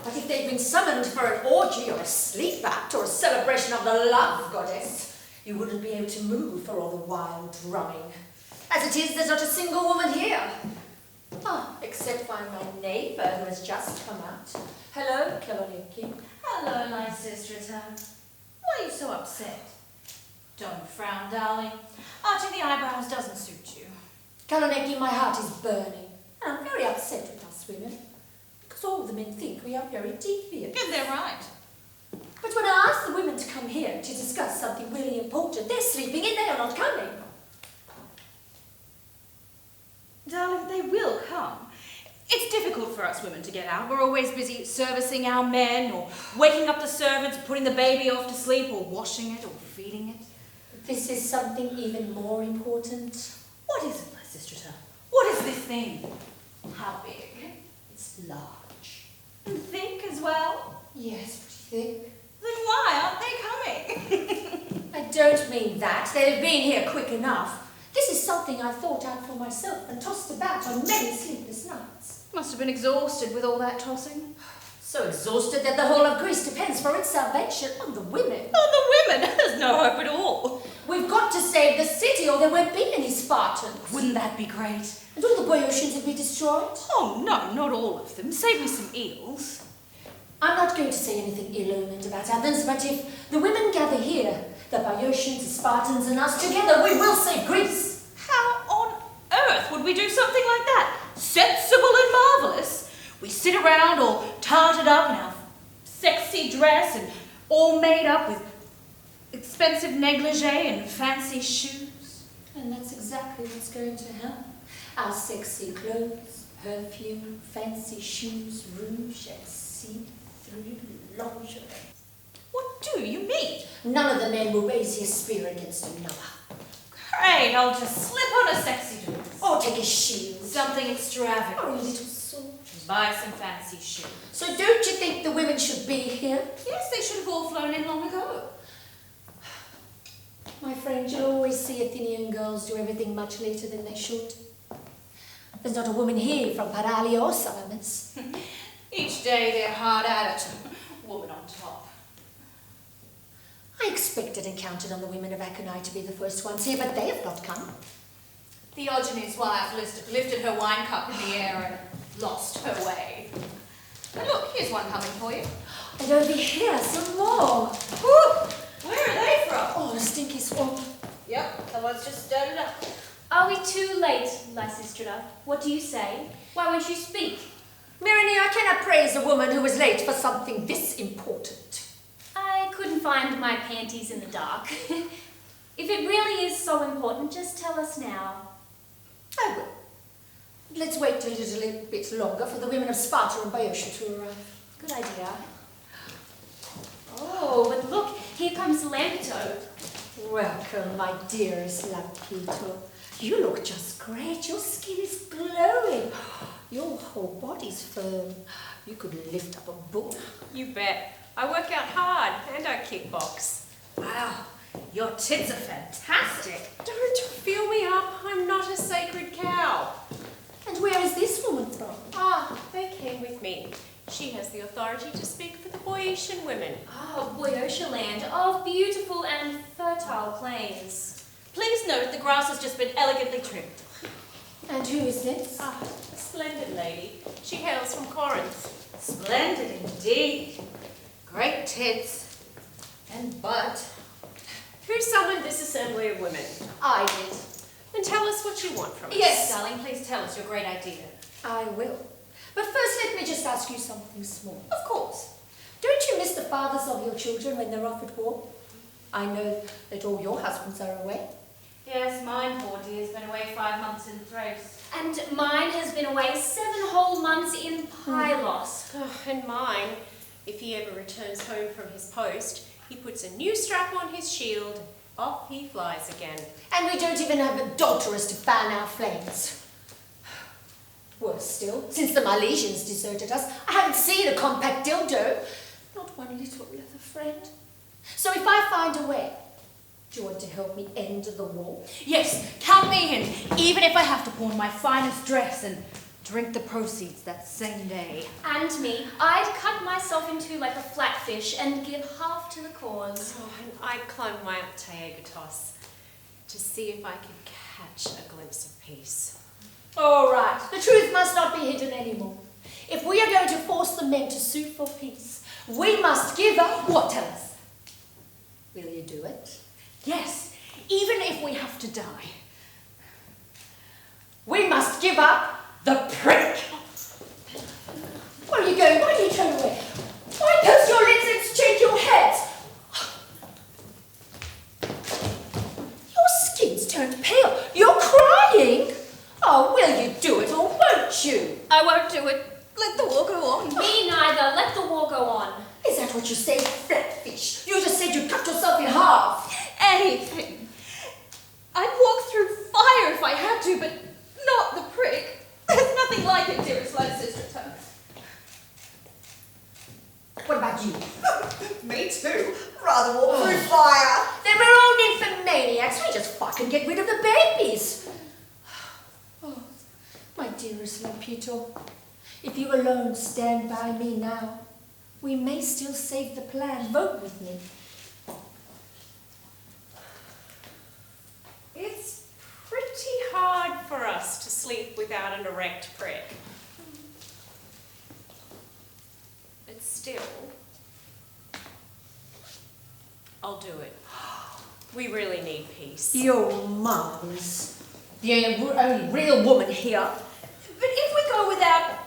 But if they'd been summoned for an orgy or a sleep act or a celebration of the love goddess, you wouldn't be able to move for all the wild drumming. As it is, there's not a single woman here. Ah, except by my neighbour who has just come out. Hello, Claudia. Hello, Lysistrata. Why are you so upset? Don't frown, darling. Arching the eyebrows doesn't suit you. Kaloneki, my heart is burning, and I'm very upset with us women, because all the men think we are very deviant. And they're right. But when I ask the women to come here to discuss something really important, they're sleeping in, they are not coming. Darling, they will come. It's difficult for us women to get out. We're always busy servicing our men, or waking up the servants, putting the baby off to sleep, or washing it, or feeding it. This is something even more important. What is it, Lysistrata? What is this thing? How big? It's large. And thick as well? Yes, pretty thick. Then why aren't they coming? I don't mean that. They'd have been here quick enough. This is something I thought out for myself and tossed about on many sleepless nights. Must have been exhausted with all that tossing. So exhausted that the whole of Greece depends for its salvation on the women. On the women? There's no hope at all. We've got to save the city or there won't be any Spartans. Wouldn't that be great? And all the Boeotians will be destroyed. Oh, no, not all of them. Save me some eels. I'm not going to say anything ill-omened about Athens, but if the women gather here, the Boeotians, the Spartans and us together, we will save Greece. How on earth would we do something like that? Sensible and marvellous. We sit around all tarted up in our sexy dress and all made up with expensive negligee and fancy shoes. And that's exactly what's going to happen. Our sexy clothes, perfume, fancy shoes, rouge and see-through lingerie. What do you mean? None of the men will raise his spear against another. Great, I'll just slip on a sexy dress. Or take a shield. Something extravagant. Or a little sword. Buy some fancy shoes. So don't you think the women should be here? Yes, they should have all flown in long ago. My friend, you'll always see Athenian girls do everything much later than they should. There's not a woman here from Paralia or Salamis. Each day they're hard at it. Woman on top. I expected and counted on the women of Aconai to be the first ones here, but they have not come. Theogenes' wife lifted her wine cup in the air and lost her way. But look, here's one coming for you. And over here, some more. Whew. Where are they from? Oh, a stinky swamp. Yep, the one's just stirred it up. Are we too late, Lysistrata? What do you say? Why won't you speak? Myrine, I cannot praise a woman who was late for something this important. I couldn't find my panties in the dark. If it really is so important, just tell us now. I will. Let's wait a little bit longer for the women of Sparta and Boeotia to arrive. Good idea. Oh, but look, here comes Lampito. Welcome, my dearest Lampito. You look just great. Your skin is glowing. Your whole body's firm. You could lift up a bull. You bet. I work out hard and I kickbox. Wow, your tits are fantastic. Don't fill me up. I'm not a sacred cow. And where is this woman from? Ah, they came with me. She has the authority to speak for the Boeotian women. Oh, Boeotia land of beautiful and fertile plains. Please note the grass has just been elegantly trimmed. And who is this? Ah, a splendid lady. She hails from Corinth. Splendid indeed. Great tits and butt. Who summoned this assembly of women? I did. Then tell us what you want from us. Yes, darling, please tell us your great idea. I will. But first, let me just ask you something small. Of course. Don't you miss the fathers of your children when they're off at war? I know that all your husbands are away. Yes, mine, poor dear, has been away 5 months in Thrace. And mine has been away 7 whole months in Pylos. Oh, and mine, if he ever returns home from his post, he puts a new strap on his shield, off he flies again. And we don't even have adulterers to fan our flames. Worse still, since the Milesians deserted us, I haven't seen a compact dildo. Not one little leather friend. So if I find a way, do you want to help me end the war? Yes, count me in, even if I have to pawn my finest dress and drink the proceeds that same day. And me, I'd cut myself into like a flatfish and give half to the cause. Oh, and I'd climb Mount Tayagatos to see if I could catch a glimpse of peace. All right, the truth must not be hidden anymore. If we are going to force the men to sue for peace, we must give up. What? Tell us. Will you do it? Yes, even if we have to die. We must give up the prick. Where are you going? Why do you turn away? Why purse your lips and shake your head? Your skin's turned pale. You're crying. Oh, will you do it or won't you? I won't do it. Let the war go on. Me neither. Let the war go on. Is that what you say, flatfish? You just said you cut yourself in half. Anything. I'd walk through fire if I had to, but not the prick. There's nothing like it, dearest Lysistrata. What about you? Me too. Rather walk through fire. Then we're all nymphomaniacs. We just fucking get rid of the babies. Oh, my dearest Lampito, if you alone stand by me now, we may still save the plan. Vote with me. It's pretty hard for us to sleep without an erect prick. But still, I'll do it. We really need peace. You're marvelous. The only real woman here. But if we go without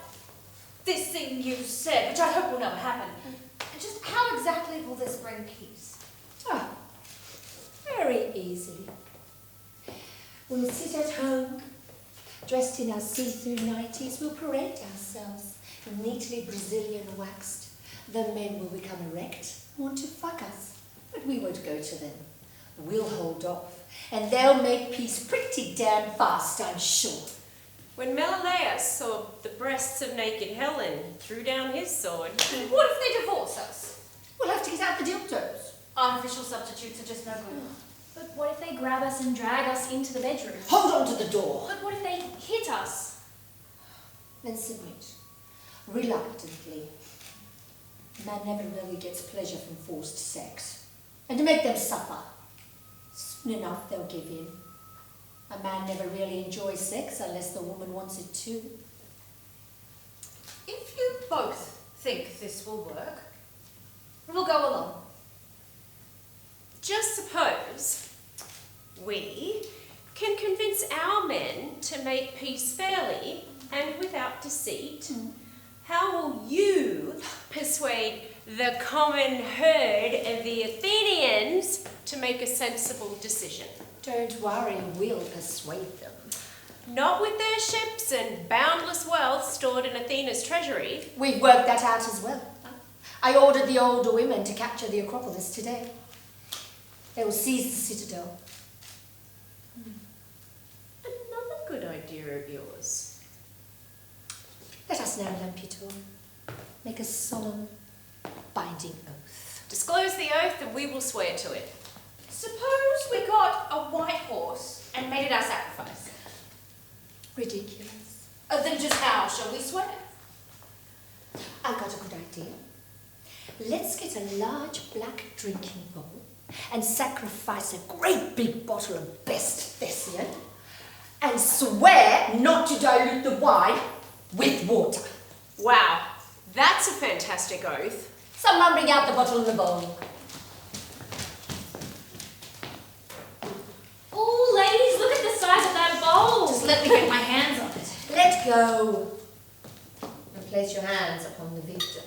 this thing you said, which I hope will never happen, just how exactly will this bring peace? Ah, very easily. We'll sit at home, dressed in our see-through nighties. We'll parade ourselves, neatly Brazilian waxed. The men will become erect, want to fuck us, but we won't go to them. We'll hold off, and they'll make peace pretty damn fast, I'm sure. When Menelaus saw the breasts of naked Helen, threw down his sword. What if they divorce us? We'll have to get out the dildos. Artificial substitutes are just no good. But what if they grab us and drag us into the bedroom? Hold on to the door. But what if they hit us? Then submit, reluctantly. Man never really gets pleasure from forced sex. And to make them suffer, soon enough they'll give in. A man never really enjoys sex unless the woman wants it too. If you both think this will work, we'll go along. Just suppose we can convince our men to make peace fairly and without deceit. How will you persuade the common herd of the Athenians to make a sensible decision? Don't worry, we'll persuade them. Not with their ships and boundless wealth stored in Athena's treasury. We've worked that out as well. I ordered the older women to capture the Acropolis today. They will seize the citadel. Another good idea of yours. Let us now, Lampito, make a solemn, binding oath. Disclose the oath and we will swear to it. Suppose we got a white horse and made it our sacrifice. Ridiculous. Then just how shall we swear? I've got a good idea. Let's get a large black drinking bowl and sacrifice a great big bottle of best Thessian and swear not to dilute the wine with water. Wow, that's a fantastic oath. Someone bring out the bottle and the bowl. Oh, ladies, look at the size of that bowl. Just let me get my hands on it. Let go and place your hands upon the victim.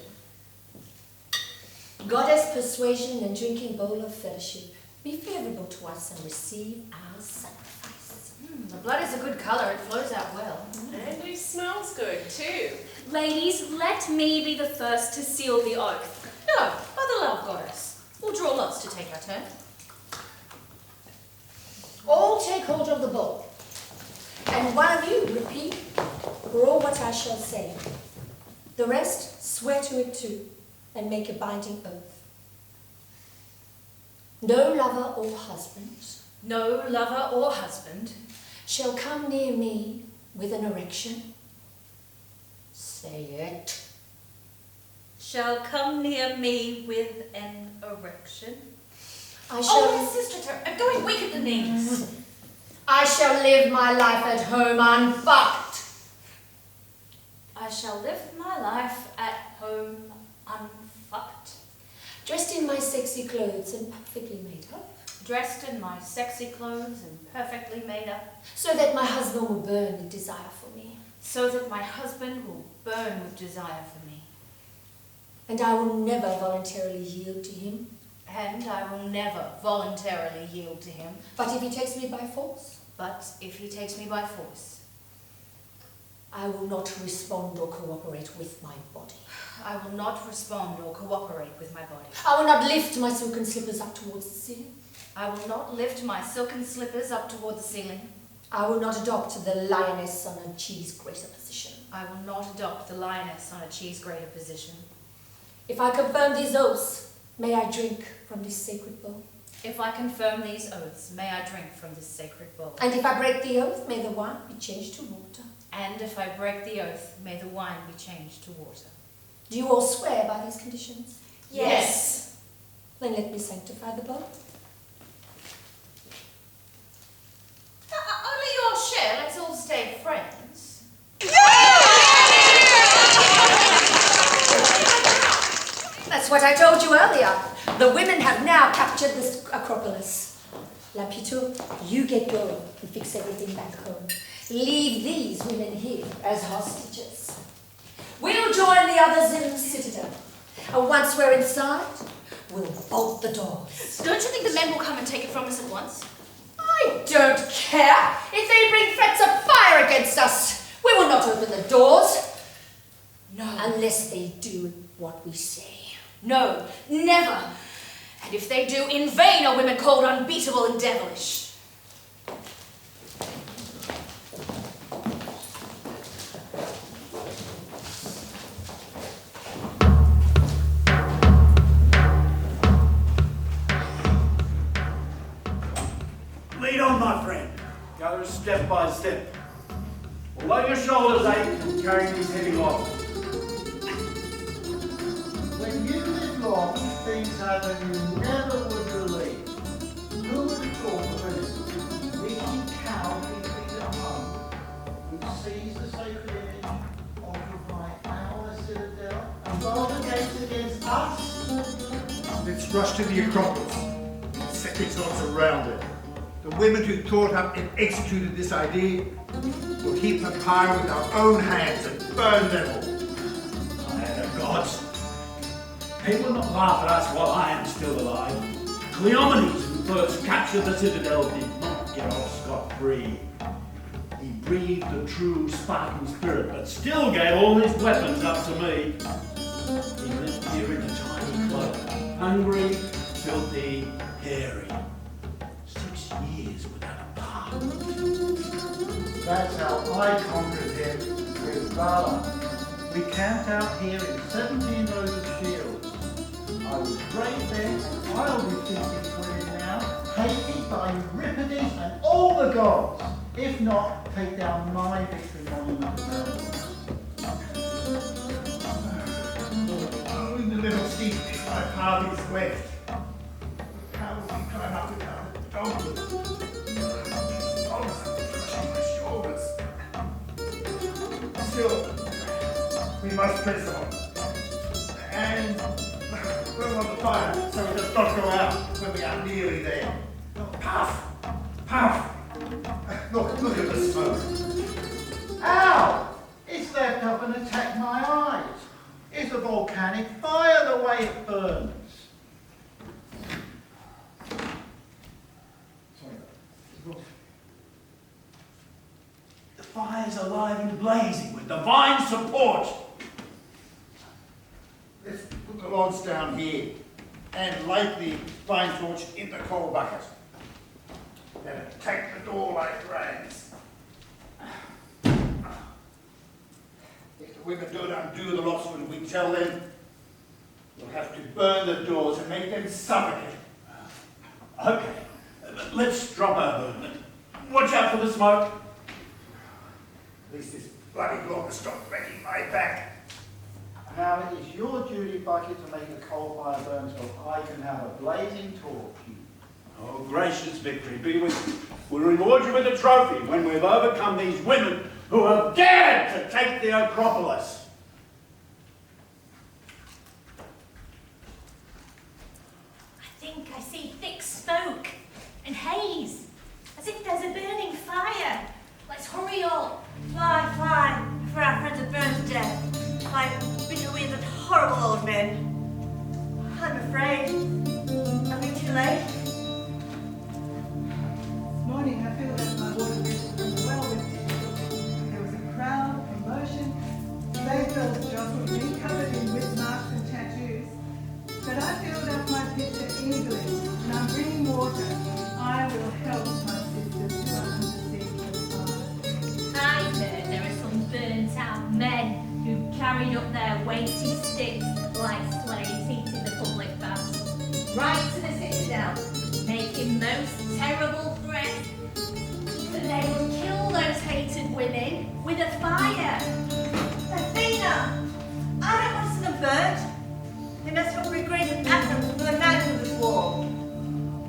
Goddess persuasion and drinking bowl of fellowship, be favourable to us and receive our sacrifice. The blood is a good colour, it flows out well. And it smells good too. Ladies, let me be the first to seal the oath. No, by the love goddess. We'll draw lots to take our turn. All take hold of the bowl, and one of you repeat for all what I shall say. The rest swear to it too, and make a binding oath. No lover or husband No lover or husband shall come near me with an erection, Say it. Shall come near me with an erection. I shall... Oh, Lysistrata, I'm going weak at the knees. I shall live my life at home unfucked. I shall live my life at home unfucked. Dressed in my sexy clothes and perfectly made up. Dressed in my sexy clothes and perfectly made up. So that my husband will burn with desire for me. So that my husband will burn with desire for me. And I will never voluntarily yield to him. And I will never voluntarily yield to him. But if he takes me by force? But if he takes me by force? I will not respond or cooperate with my body. I will not respond or cooperate with my body. I will not lift my silken slippers up towards the ceiling. I will not lift my silken slippers up toward the ceiling. I will not adopt the lioness on a cheese grater position. I will not adopt the lioness on a cheese grater position. If I confirm these oaths, may I drink from this sacred bowl. If I confirm these oaths, may I drink from this sacred bowl. And if I break the oath, may the wine be changed to water. And if I break the oath, may the wine be changed to water. Do you all swear by these conditions? Yes. Then let me sanctify the bowl. Only your share, let's all stay friends. That's what I told you earlier. The women have now captured this Acropolis. Lapitu, you get going and fix everything back home. Leave these women here as hostages. We'll join the others in the citadel. And once we're inside, we'll bolt the doors. Don't you think the men will come and take it from us at once? I don't care if they bring threats of fire against us. We will not open the doors. No. Unless they do what we say. No, never. And if they do, in vain are women called unbeatable and devilish. Lead on, my friend. Go step by step. Although your shoulders ache from carrying these heavy logs. When you live long, things happen you never would believe. Who would have thought of an reaching cow between the home, which sees the sacred image occupy our citadel and bar the gates against us? Let's rush to the Acropolis and set its odds around it. The women who thought up and executed this idea will heap the pyre with our own hands and burn them all. I am the gods. They will not laugh at us while I am still alive. Cleomenes, who first captured the citadel, did not get off scot-free. He breathed the true Spartan spirit, but still gave all his weapons up to me. He lived here in a tiny cloak, hungry, filthy, hairy. 6 years without a path. That's how I conquered him with valor. We camped out here in 17 rows of shields. I was great then, and I'll be 50 now, hated by Euripides and all the gods. If not, take down my victory monument as well. Only the little steep is my path is left. How will we climb up without a donkey? These dogs are crushing my shoulders. Still, we must press on. And we'll on the fire so it does not go out when we are nearly there. Puff! Puff! Look at the smoke. Ow! It's left up and attacked my eyes. It's a volcanic fire the way it burns. The fire's alive and blazing with divine support. Let's put the logs down here and light the fine torch in the coal bucket. Then attack the door like it rains. If the women don't undo the locks when we tell them, we'll have to burn the doors and make them suffocate. Okay, let's drop our movement. Watch out for the smoke. least this bloody law will stop breaking my back. Now it is your duty, Bucket, to make the coal fire burn so I can have a blazing torch. Oh, gracious victory be with you. We'll reward you with a trophy when we've overcome these women who have dared to take the Acropolis. I think I see thick smoke and haze, as if there's a burning fire. Let's hurry all. Fly, fly, for our friends have burned to death. Like bitter-winded, horrible old men. I'm afraid. Are we too late? This morning I filled up my water vessel from the well with tissues. There was a crowd, commotion. Slave girls jostled me, covered in whip marks and tattoos. But I filled up my pitcher eagerly, and I'm bringing water. I will help my sisters who are under siege of fire. I heard there are some burnt out men who carried up their weighty sticks like slaves heating the public baths, right to the citadel, making most terrible threats that they will kill those hated women with a fire. Athena! I don't want to see them burnt. They must have regretted Athens for the man of this war.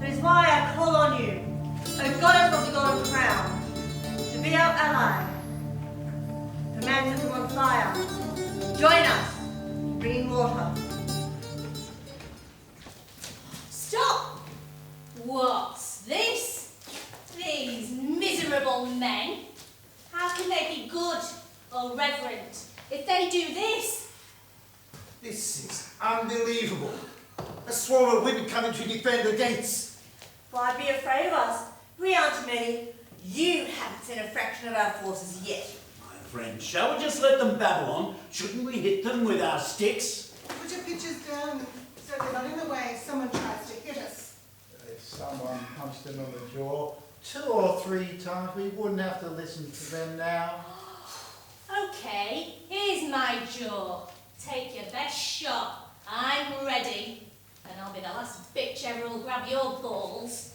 That is why I call on you, O goddess of the golden crown, to be our ally. The man set them on fire. Join us in bringing water. Stop! What's this? These miserable men? How can they be good or reverent if they do this? This is unbelievable. A swarm of women coming to defend the gates. Why be afraid of us? We aren't many. You haven't seen a fraction of our forces yet. My friend, shall we just let them babble on? Shouldn't we hit them with our sticks? Put your pitchers down so they're not in the way if someone tries to hit us. If someone punched them on the jaw 2 or 3 times, we wouldn't have to listen to them now. Okay, here's my jaw. Take your best shot. I'm ready. And I'll be the last bitch ever will grab your balls.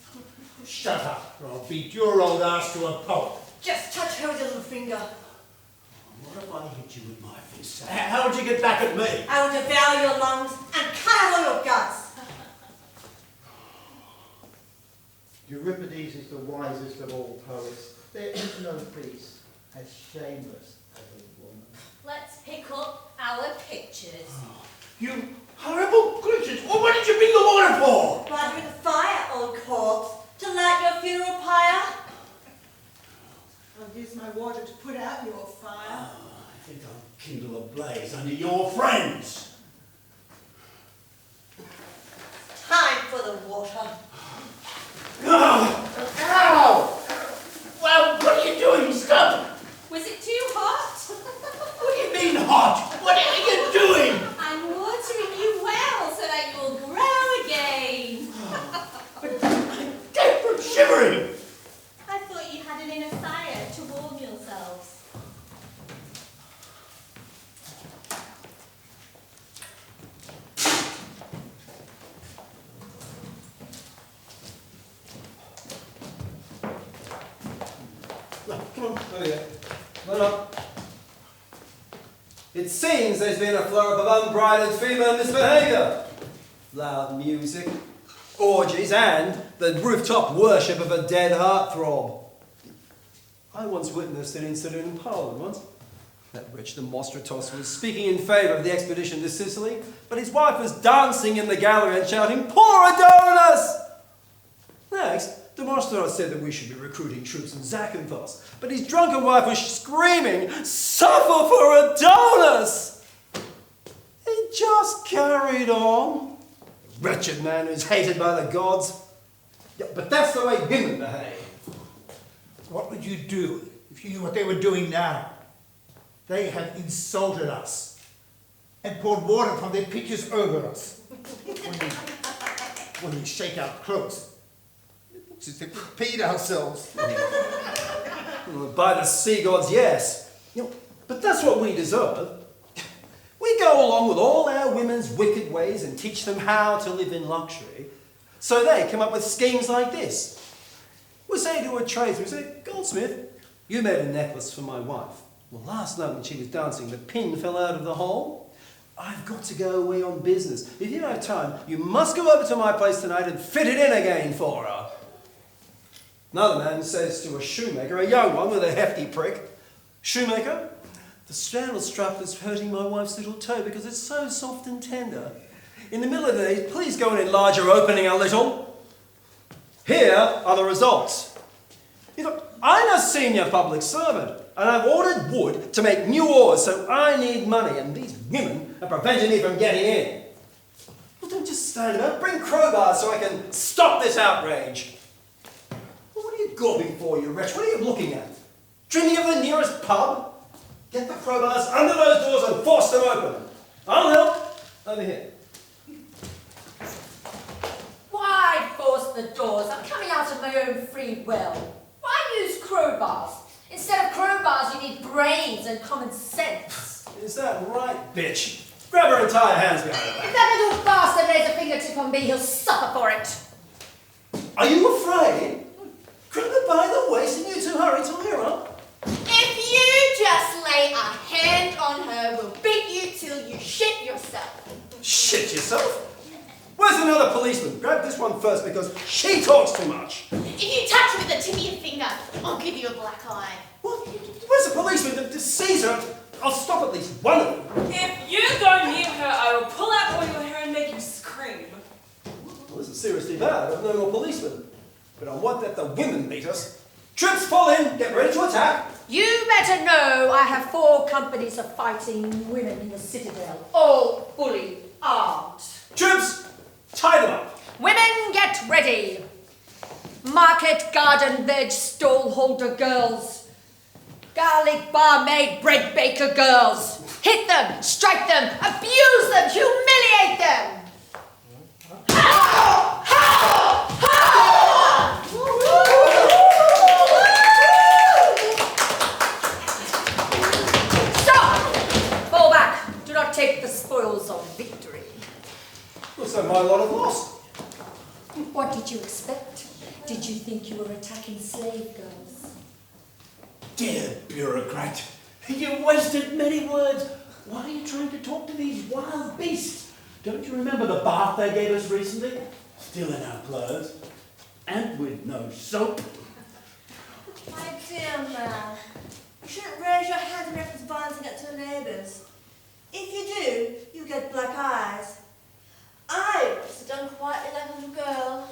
Shut up, or I'll beat your old ass to a pulp. Just touch her with your little finger. What if I hit you with my fist? How would you get back at me? I will devour your lungs and cut out all your guts. Euripides is the wisest of all poets. There is no peace as shameless as a woman. Let's pick up our pictures. You horrible creatures! Well, what did you bring the water for? Light with fire, old corpse, to light your funeral pyre. I'll use my water to put out your fire. I think I'll kindle a blaze under your friends. Time for the water. Ow! Well, what are you doing? Stop! Was it too hot? What do you mean hot? What are you doing? I'm watering you well so that you'll grow again. I'm dead from shivering. I thought you had it in a fire to warm yourselves. Come on. Oh yeah. No. It seems there's been a flare-up of unbridled female misbehaviour. Loud music, orgies, and the rooftop worship of a dead heartthrob. I once witnessed an incident in Parliament once. That wretch Demostratos was speaking in favour of the expedition to Sicily, but his wife was dancing in the gallery and shouting, "Poor Adonis!" Next, Demostratos said that we should be recruiting troops in Zakynthos, but his drunken wife was screaming, "Suffer for Adonis!" He just carried on. A wretched man who's hated by the gods. Yeah, but that's the way women behave. What would you do if you knew what they were doing now? They have insulted us and poured water from their pitchers over us. When we shake our clothes, just to repeat ourselves. By the sea gods, yes. You know, but that's what we deserve. We go along with all our women's wicked ways and teach them how to live in luxury. So they come up with schemes like this. We say to a tradesman, we say, "Goldsmith, you made a necklace for my wife. Well, last night when she was dancing, the pin fell out of the hole. I've got to go away on business. If you have time, you must go over to my place tonight and fit it in again for her. Another man says to a shoemaker, a young one with a hefty prick, "Shoemaker, the straddle strap is hurting my wife's little toe because it's so soft and tender. In the middle of the day, please go and enlarge your opening a little." Here are the results. You know, I'm a senior public servant, and I've ordered wood to make new oars, so I need money, and these women are preventing me from getting in. Well, don't just stand about. Bring crowbars so I can stop this outrage. Well, what are you gawping for, you wretch? What are you looking at? Dreaming of the nearest pub? Get the crowbars under those doors and force them open. I'll help. Over here. Why force the doors? I'm coming out of my own free will. Why use crowbars? Instead of crowbars, you need brains and common sense. Is that right, bitch? Grab her and tie her hands behind her back. If that little bastard lays a fingertip on me, he'll suffer for it. Are you afraid? Grab her by the waist and you two hurry to her up. If you just lay a hand on her, we'll beat you till you shit yourself. Shit yourself? Where's another policeman? Grab this one first because she talks too much. If you touch me with the tip of your finger, I'll give you a black eye. What? Where's the policeman to seize her? I'll stop at least one of them. If you go near her, I will pull out all your hair and make you scream. Well, this is seriously bad. I've no more policemen. But I want that the women beat us. Troops, fall in. Get ready to attack. You better know I have 4 companies of fighting women in the Citadel, all fully armed. Troops, tie them up. Women, get ready. Market garden veg stall holder girls. Garlic barmaid bread baker girls. Hit them, strike them, abuse them, humiliate them. How! How! How! Stop! Fall back. Do not take the spoils of victory. Well, so my lot of lost. What did you expect? Did you think you were attacking slave girls? Dear bureaucrat, you wasted many words. Why are you trying to talk to these wild beasts? Don't you remember the bath they gave us recently? Still in our clothes. And with no soap. My dear man, you shouldn't raise your hand in reference to violence against your neighbours. If you do, you get black eyes. I was sit down quietly like a little girl.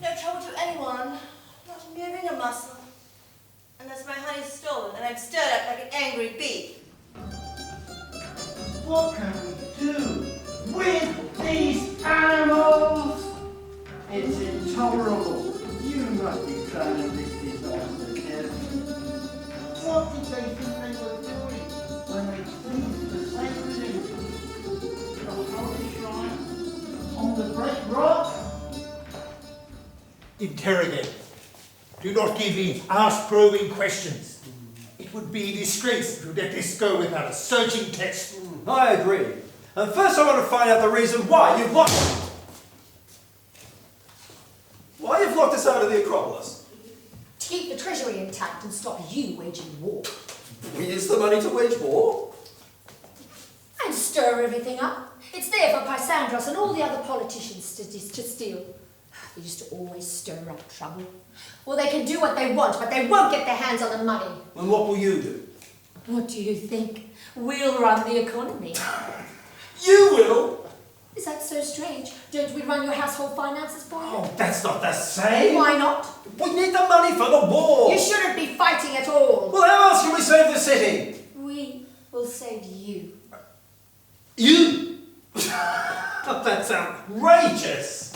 No trouble to anyone, not moving a muscle. Unless my honey's stolen and I'm stirred up like an angry bee. What can we do with these animals? It's intolerable. You must be planning this disaster carefully. What did they think they were doing when they seized the sacred image? The holy shrine on the great rock? Interrogate. Do not give in. Ask probing questions. It would be a disgrace to let this go without a searching test. I agree. And first I want to find out the reason why you've locked us out of the Acropolis. To keep the treasury intact and stop you waging war. We use the money to wage war. And stir everything up. It's there for Pysandros and all the other politicians to steal. They used to always stir up trouble. Well, they can do what they want, but they won't get their hands on the money. And what will you do? What do you think? We'll run the economy. You will? Is that so strange? Don't we run your household finances for you? Oh, that's not the same. Why not? We need the money for the war. You shouldn't be fighting at all. Well, how else can we save the city? We will save you. You? That's outrageous.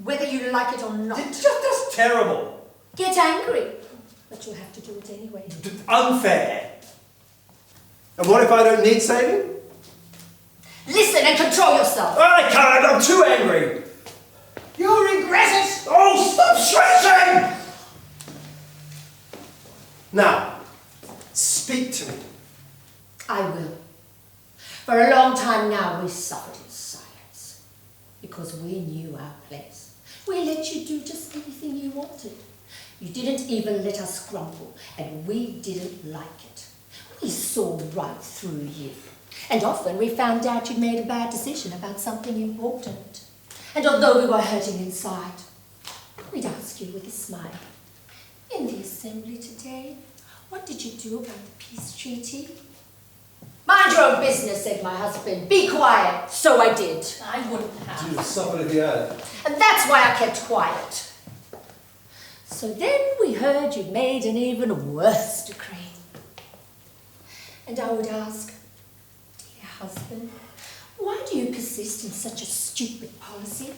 Whether you like it or not. That's terrible. Get angry. But you'll have to do it anyway. Unfair. And what if I don't need saving? Listen and control yourself. I can't, I'm too angry. You'll regret it. Oh, stop stretching! Now, speak to me. I will. For a long time now, we suffered in silence. Because we knew our place. We let you do just anything you wanted. You didn't even let us grumble, and we didn't like it. We saw right through you. And often we found out you'd made a bad decision about something important. And although we were hurting inside, we'd ask you with a smile, in the assembly today, what did you do about the peace treaty? Mind your own business, said my husband. Be quiet. So I did. I wouldn't have. You'd suffered if you had. And that's why I kept quiet. So then we heard you'd made an even worse decree. And I would ask, dear husband, why do you persist in such a stupid policy?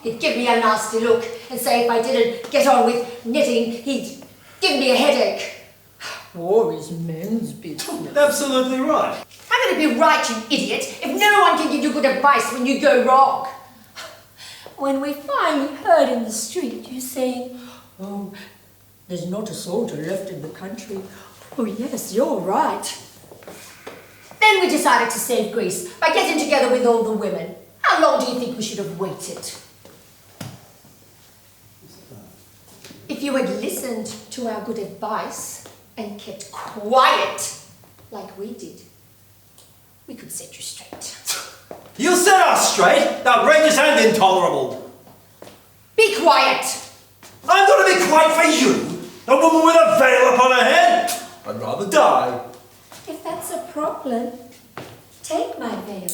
He'd give me a nasty look and say if I didn't get on with knitting, he'd give me a headache. War is men's business. Absolutely right. How can it be right, you idiot, if no one can give you good advice when you go wrong? When we finally heard in the street you saying, oh, there's not a soldier left in the country. Oh yes, you're right. Then we decided to save Greece by getting together with all the women. How long do you think we should have waited? If you had listened to our good advice and kept quiet like we did, we could set you straight. You set us straight? Outrageous and intolerable. Be quiet! I'm going to be quiet for you? A woman with a veil upon her head? I'd rather die. If that's a problem, take my veil.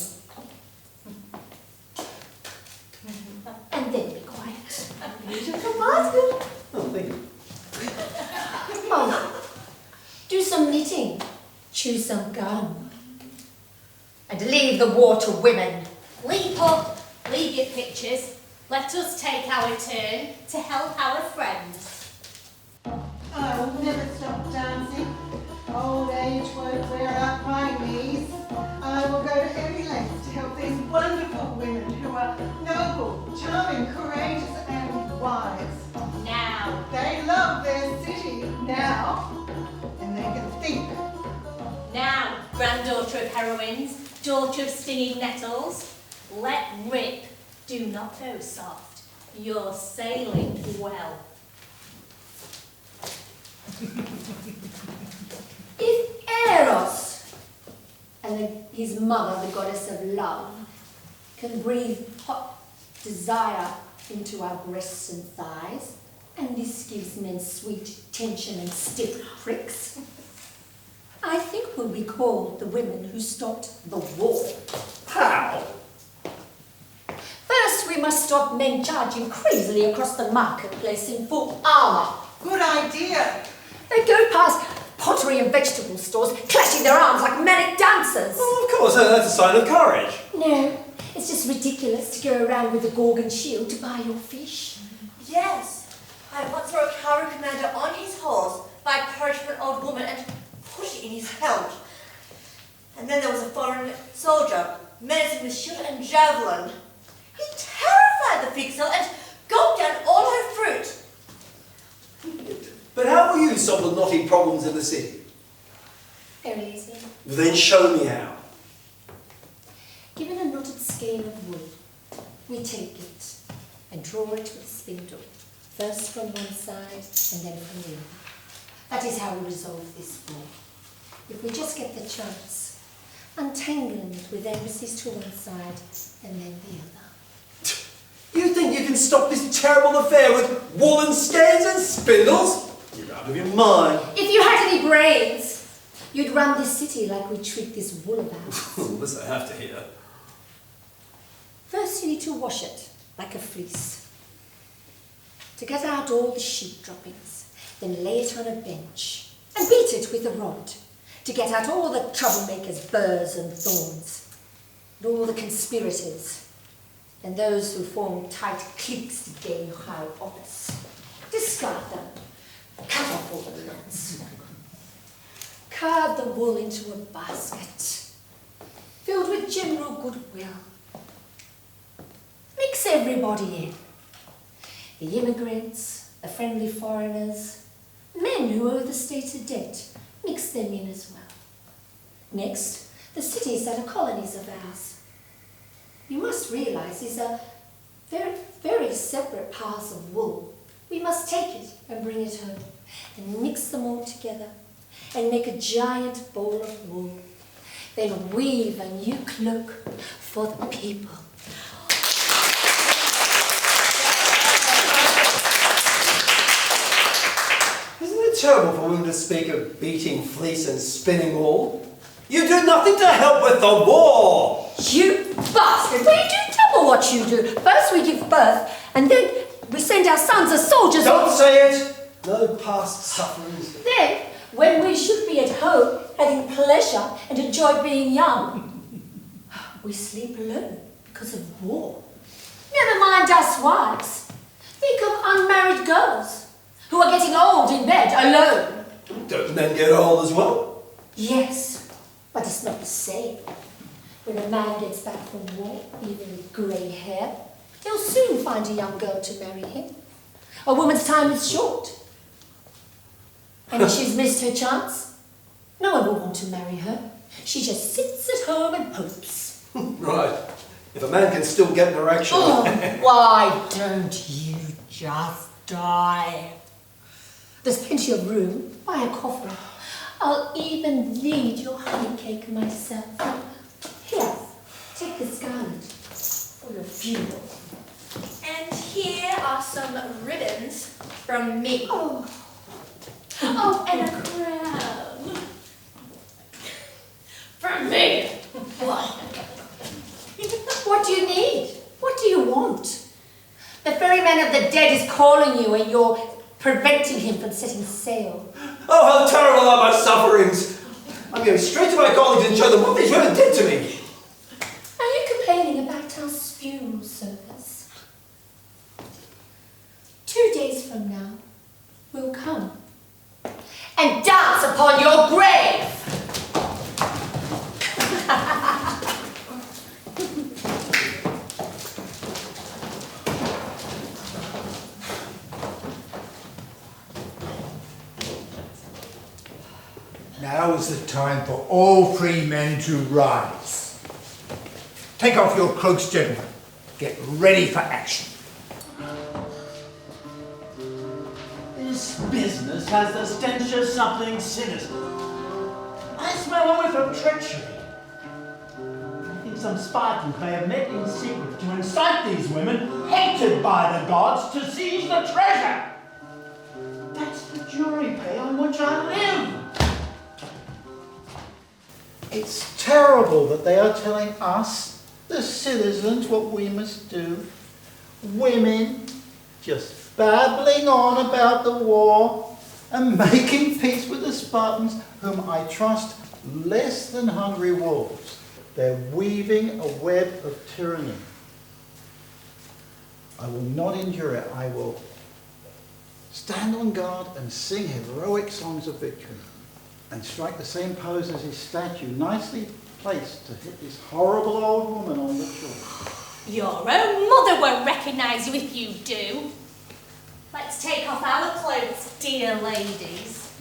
And then be quiet. Beautiful basket. Oh, thank you. Oh, do some knitting, chew some gum, and leave the war to women. Leap up, leave your pictures. Let us take our turn to help our friends. I will never stop dancing. Old age won't wear out my knees. I will go to every length to help these wonderful women who are noble, charming, courageous, and wise. Now. They love their city now, and they can think. Now, granddaughter of heroines, daughter of stinging nettles, let rip. Do not go soft. You're sailing well. If Eros, and his mother, the goddess of love, can breathe hot desire into our breasts and thighs, and this gives men sweet tension and stiff pricks, I think we'll be called the women who stopped the war. How? First, we must stop men charging crazily across the marketplace in full armour. Good idea. They go past pottery and vegetable stores, clashing their arms like manic dancers. Oh, of course, that's a sign of courage. No, it's just ridiculous to go around with a Gorgon shield to buy your fish. Yes, I once saw a cavalry commander on his horse buy porridge from an old woman and put it in his helmet. And then there was a foreign soldier menacing with shield and javelin. He terrified the pig seller and gulped down all her fruit. But how will you solve the knotty problems in the city? Very easy. Then show me how. Given a knotted skein of wood, we take it and draw it with a spindle, first from one side and then from the other. That is how we resolve this war. If we just get the chance, untangling it with embassies to one side and then the other. You think you can stop this terrible affair with woolen skeins and spindles? You're out of your mind. If you had any brains, you'd run this city like we treat this wool of ours. This I have to hear. First you need to wash it like a fleece. To get out all the sheep droppings, then lay it on a bench and beat it with a rod to get out all the troublemakers, burrs and thorns, and all the conspirators, and those who form tight cliques to gain high office. Discard them, cut off all the knots, carve the wool into a basket, filled with general goodwill. Mix everybody in. The immigrants, the friendly foreigners, men who owe the state a debt, mix them in as well. Next, the cities that are colonies of ours. You must realise these are very, very separate piles of wool, We must take it and bring it home and mix them all together and make a giant ball of wool. Then weave a new cloak for the people. Isn't it terrible for women to speak of beating fleece and spinning wool? You do nothing to help with the war! You bastard! We do double what you do. First we give birth, and then we send our sons as soldiers. Don't say it! No past sufferings. Then, when we should be at home, having pleasure and enjoy being young, we sleep alone because of war. Never mind us wives. Think of unmarried girls who are getting old in bed alone. Don't men get old as well? Yes, but it's not the same. When a man gets back from war, even with grey hair, he'll soon find a young girl to marry him. A woman's time is short. And if she's missed her chance, no one will want to marry her. She just sits at home and hopes. Right. If a man can still get an erection. Oh, why don't you just die? There's plenty of room. Buy a coffin. I'll even lead your honey cake myself. Here, take the scarlet for your funeral. And here are some ribbons from me. Oh, and a crown. From me. what do you need? What do you want? The ferryman of the dead is calling you and you're preventing him from setting sail. Oh, how terrible are my sufferings! I'm going straight to my colleagues and show them what these women did to me. Are you complaining about our funeral service? 2 days from now, we'll come and dance upon your grave. Now is the time for all free men to rise. Take off your cloaks, gentlemen. Get ready for action. This business has the stench of something sinister. I smell a whiff of treachery. I think some Spartans may have met in secret to incite these women, hated by the gods, to seize the treasure. That's the jury pay on which I live. It's terrible that they are telling us, the citizens, what we must do. Women just babbling on about the war and making peace with the Spartans, whom I trust less than hungry wolves. They're weaving a web of tyranny. I will not endure it. I will stand on guard and sing heroic songs of victory, and strike the same pose as his statue, nicely placed to hit this horrible old woman on the shore. Your own mother won't recognise you if you do. Let's take off our clothes, dear ladies.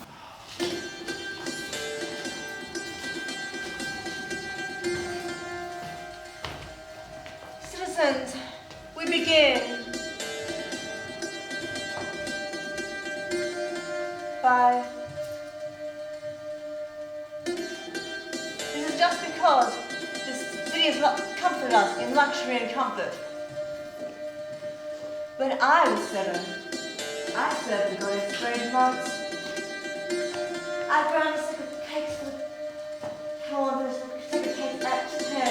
Citizens, we begin by... This is just because this city has not comforted us in luxury and comfort. When I was 7, I served the goddess for 8 months. I ground the secret cakes for the calendars, secret cakes at 10.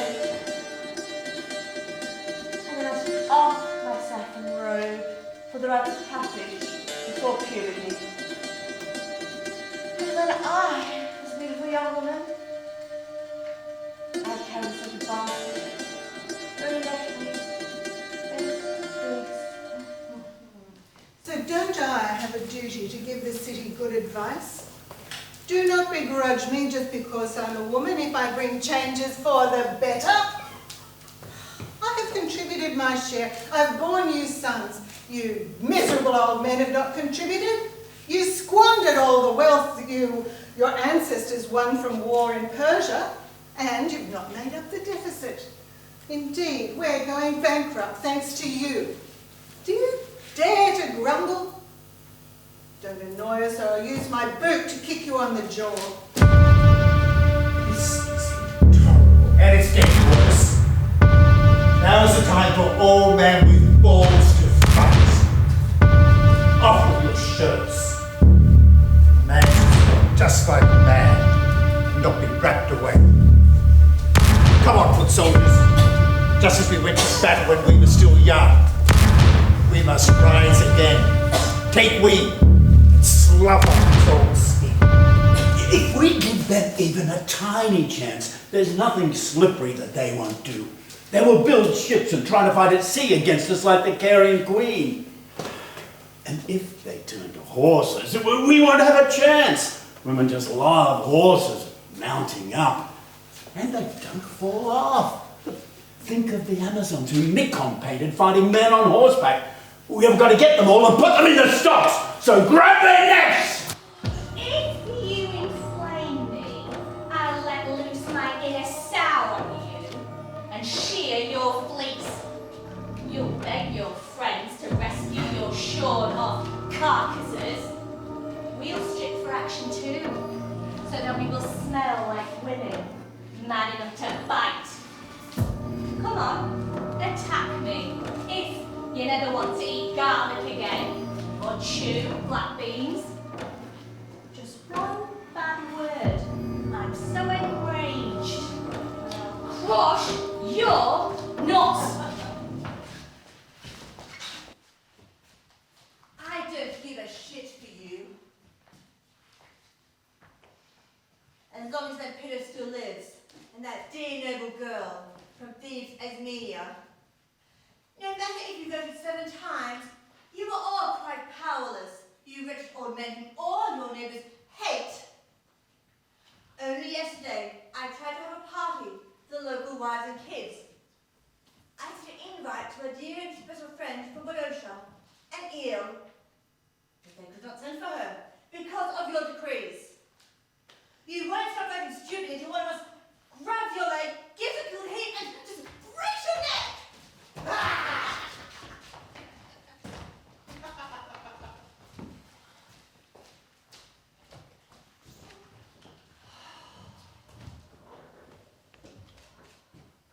And then I took off my saffron robe for the rite of passage before puberty. And when I was a beautiful young woman, I carried such a basket, very lightly, very big. So don't I have a duty to give the city good advice? Do not begrudge me just because I'm a woman if I bring changes for the better. I have contributed my share. I've borne you sons. You miserable old men have not contributed. You squandered all the wealth that your ancestors won from war in Persia, and you've not made up the deficit. Indeed, we're going bankrupt thanks to you. Do you dare to grumble Don't annoy us or I'll use my boot to kick you on the jaw. This is intolerable, and it's getting worse. Now's the time for all men with balls to fight. Off with your shirts. Man should look just like a man, and not be wrapped away. Come on, foot soldiers. Just as we went to battle when we were still young, we must rise again, take wing, and slough off these old skin. If we give them even a tiny chance, there's nothing slippery that they won't do. They will build ships and try to fight at sea against us like the Carian Queen. And if they turn to horses, we won't have a chance. Women just love horses mounting up. And they don't fall off. Think of the Amazons who Nikon painted fighting men on horseback. We have got to get them all and put them in the stocks. So grab their necks! If you inflame me, I'll let loose my inner sow on you and shear your fleece. You'll beg your friends to rescue your shorn-off carcasses. We'll strip for action too, so that we will smell like women, mad enough to bite. Come on, attack me, if you never want to eat garlic again, or chew black beans. Just one bad word, I'm so enraged, I'll crush your nuts. I don't give a shit for you. And as long as that pillar still lives, and that dear noble girl from Thebes, Asmenia, no matter if you voted 7 times, you were all quite powerless, you rich old men who all your neighbours hate. Only yesterday, I tried to have a party for the local wives and kids. I sent an invite to a dear and special friend from Boeotia, and ill, but they could not send for her because of your decrees. You won't stop acting stupid until one of us grabs your leg, gives a good hit, and just breaks your neck! Ah!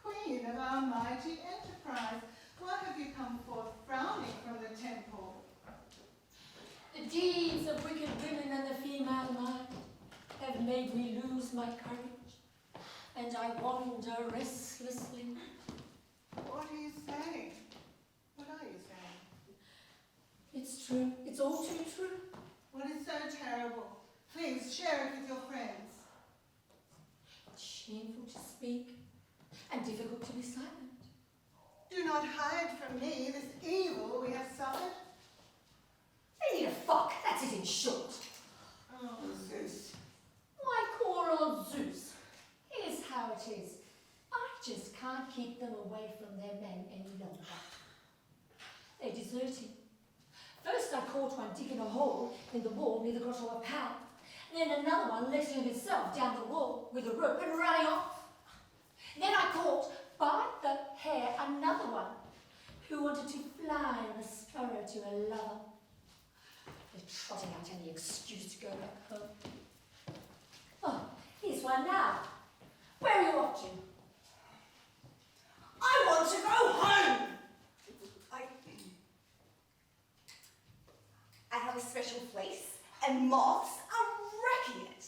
Queen of our mighty enterprise, why have you come forth frowning from the temple? The deeds of wicked women and the female mind have made me lose my courage, and I wander restlessly. What are you saying? What are you saying? It's true. It's all too true. What is so terrible? Please share it with your friends. It's shameful to speak and difficult to be silent. Do not hide from me this evil we have suffered. They need a fuck. That's it in short. Oh, Zeus. Why, poor old Zeus. Here's how it is. I just can't keep them away from their men any longer. They're deserting. First I caught one digging a hole in the wall near the Grotto of Pan. Then another one letting himself down the wall with a rope and running off. Then I caught, by the hair, another one who wanted to fly on a sparrow to a lover. They're trotting out any excuse to go back home. Oh, here's one now. Where are you off to? I want to go home! I have a special place, and moths are wrecking it.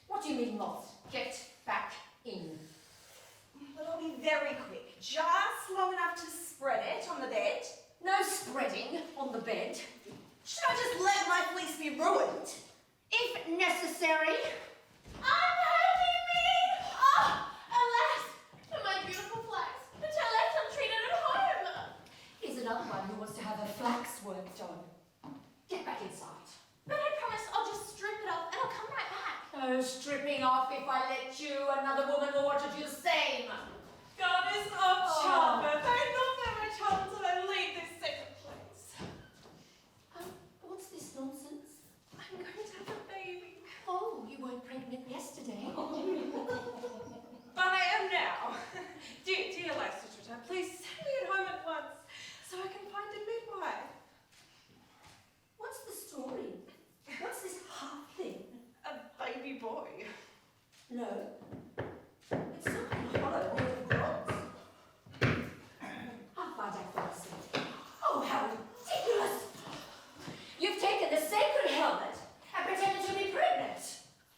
What do you mean, moths? Get back in. But I'll be very quick, just long enough to spread it on the bed. No spreading on the bed. Should I just let my fleece be ruined? If necessary. Unhappy me! Ah, alas, for my beautiful flax, which I left untreated at home. Here's another one who wants to have her flax worked on. Get back inside. But I promise I'll just strip it off and I'll come right back. No stripping off. If I let you, another woman will want to do the same. Goddess of childbirth, I not have a child until I leave this sacred place. What's this nonsense? I'm going to have a baby. Oh, you weren't pregnant yesterday. But I am now. Dear Lysistrata, please send me at home at once so I can find a midwife. What's the story? No. It's something hollow made of bronze. I'll find out for myself. Oh, how ridiculous! You've taken the sacred helmet and pretended to be pregnant.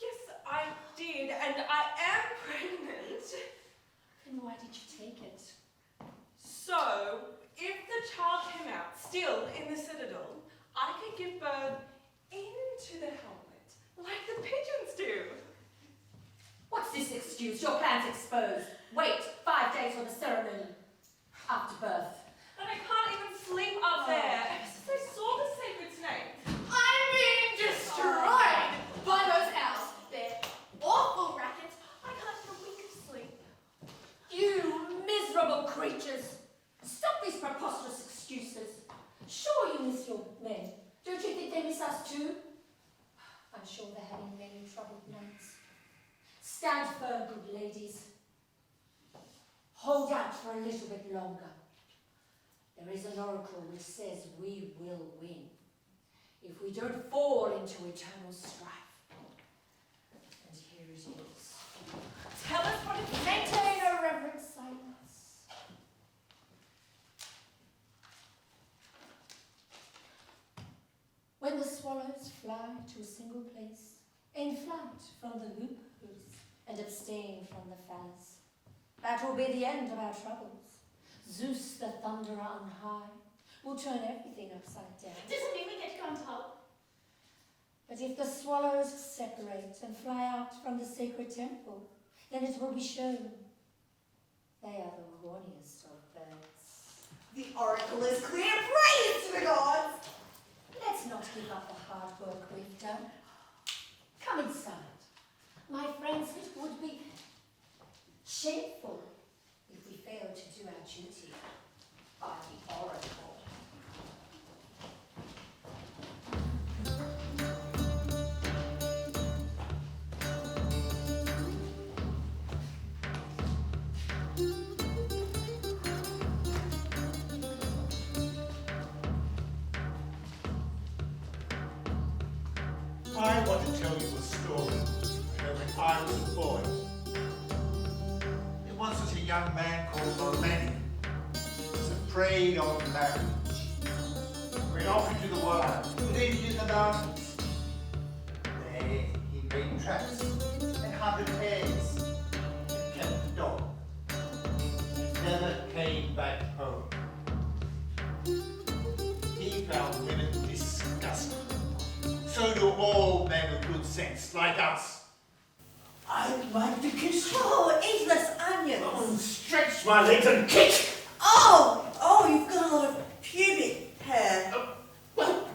Yes, I did, and I am pregnant. Then why did you take it? So, if the child came out still in the citadel, I could give birth into the helmet, like the pigeons do. What's this excuse? Your plan's exposed. Wait 5 days for the ceremony. After birth. And I can't even sleep up there ever since I saw the sacred snake. I'm being destroyed by those owls. They're awful rackets. I can't get a wink of sleep. You miserable creatures. Stop these preposterous excuses. Sure you miss your men. Don't you think they miss us too? I'm sure they're having many troubled nights. Stand firm, good ladies. Hold out for a little bit longer. There is an oracle which says we will win if we don't fall into eternal strife. And here it is. Tell us what it is. Maintain a reverent silence. When the swallows fly to a single place, in flight from the hoopoes and abstain from the phallus, that will be the end of our troubles. Zeus, the thunderer on high, will turn everything upside down. Doesn't mean we get to go on top. But if the swallows separate and fly out from the sacred temple, then it will be shown they are the horniest of birds. The oracle is clear. Praise to the gods! Let's not give up the hard work we've done. Come inside. My friends, it would be shameful if we failed to do our duty by the oracle. I want to tell you a story. I know when I was a boy. There once was a young man called Molani. He was afraid of marriage. He went off into the wild, lived in the mountains. There he made traps and hunted hares and kept the dog. He never came back home. He found women disgusting. So do all men of good sense, like us. I'd like to kiss you. Oh, eatless onions. Oh, stretch my legs and kick! Oh, you've got a lot of pubic hair. Well,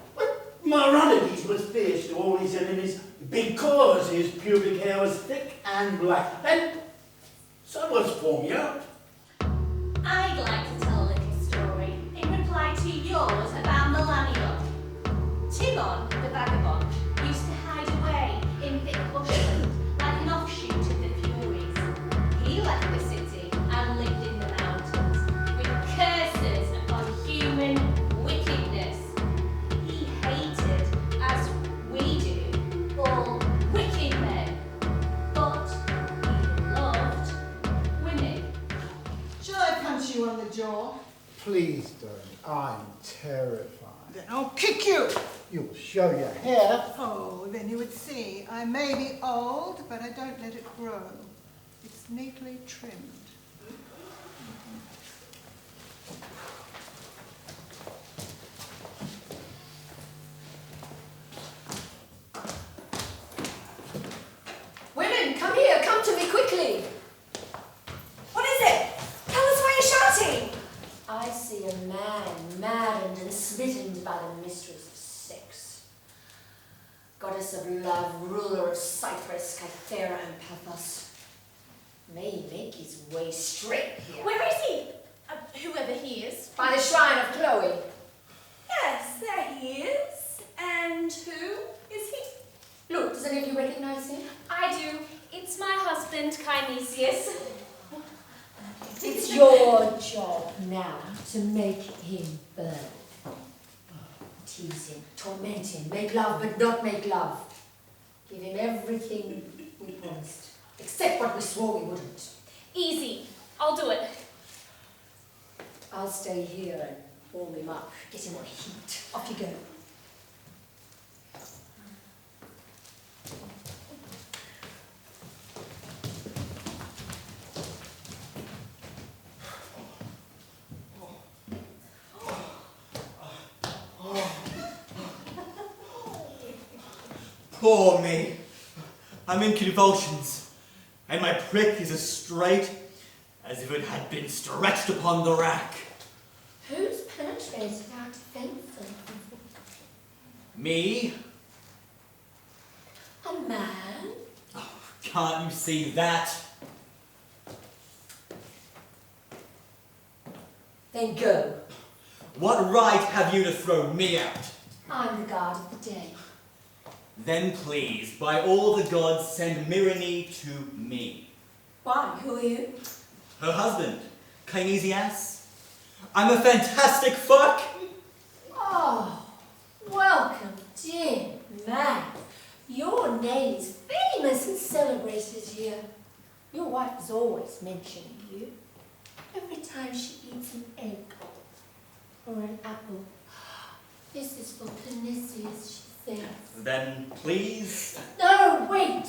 Maimonides was fierce to all his enemies because his pubic hair was thick and black. And so was Formia. I'd like to tell a little story in reply to yours about Melania. Timon, the vagabond, used to hide away in thick bushland like an offshoot of the Furies. He left the city and lived in the mountains with curses upon human wickedness. He hated, as we do, all wicked men, but he loved women. Shall I punch you on the jaw? Please don't. I'm terrified. Then I'll kick you. You'll show your hair. Oh, then you would see. I may be old, but I don't let it grow. It's neatly trimmed. Women, come here, come to me quickly. What is it? Tell us why you're shouting. I see a man maddened and smitten by the mistress of sex. Goddess of love, ruler of Cyprus, Kythera and Paphos. May he make his way straight here. Where is he? Whoever he is. By the shrine of Chloe. Yes, there he is. And who is he? Look, does any of you recognize him? I do. It's my husband, Kinesius. It's your job now to make him burn. Tease him, torment him, make love but not make love. Give him everything we promised, Except what we swore we wouldn't. Easy. I'll do it. I'll stay here and warm him up, get him on heat. Off you go. Poor me. I'm in convulsions, and my prick is as straight as if it had been stretched upon the rack. Who's penetrated our defences? Me? A man? Oh, can't you see that? Then go. What right have you to throw me out? I'm the guard of the day. Then please, by all the gods, send Myrrhine to me. Why? Who are you? Her husband, Kinesias. I'm a fantastic fuck. Oh, welcome, dear man. Your name is famous and celebrated here. Your wife is always mentioning you. Every time she eats an egg or an apple. This is for Kinesias, she says. Then please. No, wait.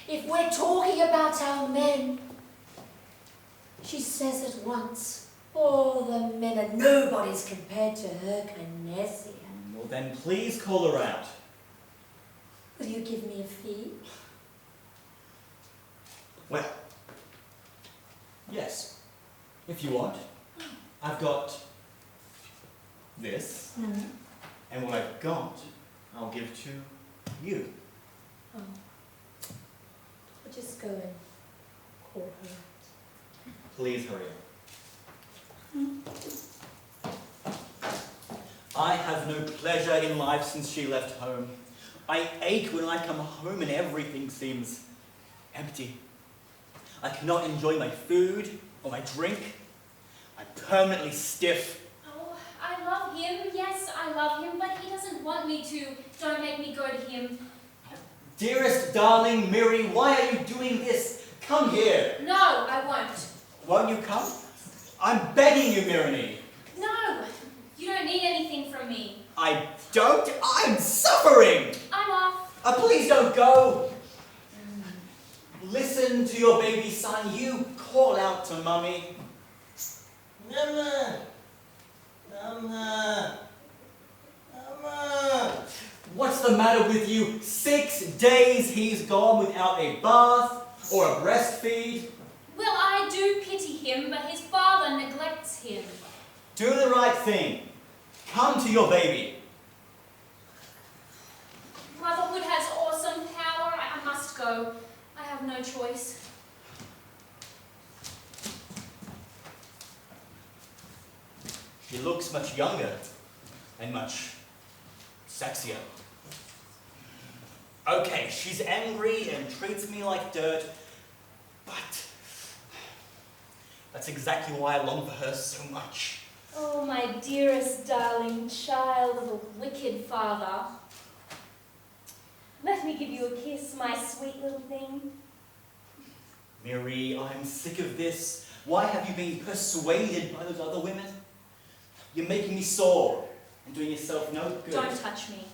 If we're talking about our men, she says at once, all the men are nobody's compared to her Kinesia. Well, then please call her out. Will you give me a fee? Well, yes, if you want. I've got this, and what I've got, I'll give to you. Oh. I'll just go and call her out. Please hurry up. I have no pleasure in life since she left home. I ache when I come home and everything seems empty. I cannot enjoy my food or my drink. I'm permanently stiff. Oh, I love him. Yes, I love him, but he doesn't want me to. Don't make me go to him. Dearest darling Miri, why are you doing this? Come here. No, I won't. Won't you come? I'm begging you, Myrrhine. No, you don't need anything from me. I don't. I'm suffering. I'm off. Please don't go. Listen to your baby son. You call out to Mummy. Mama. Mama. Mama. What's the matter with you? 6 days he's gone without a bath or a breastfeed. Well, I do pity him, but his father neglects him. Do the right thing. Come to your baby. Motherhood has awesome power. I must go. I have no choice. She looks much younger and much sexier. Okay, she's angry and treats me like dirt, but that's exactly why I long for her so much. Oh, my dearest darling child of a wicked father. Let me give you a kiss, my sweet little thing. Miri, I'm sick of this. Why have you been persuaded by those other women? You're making me sore and doing yourself no good. Don't touch me.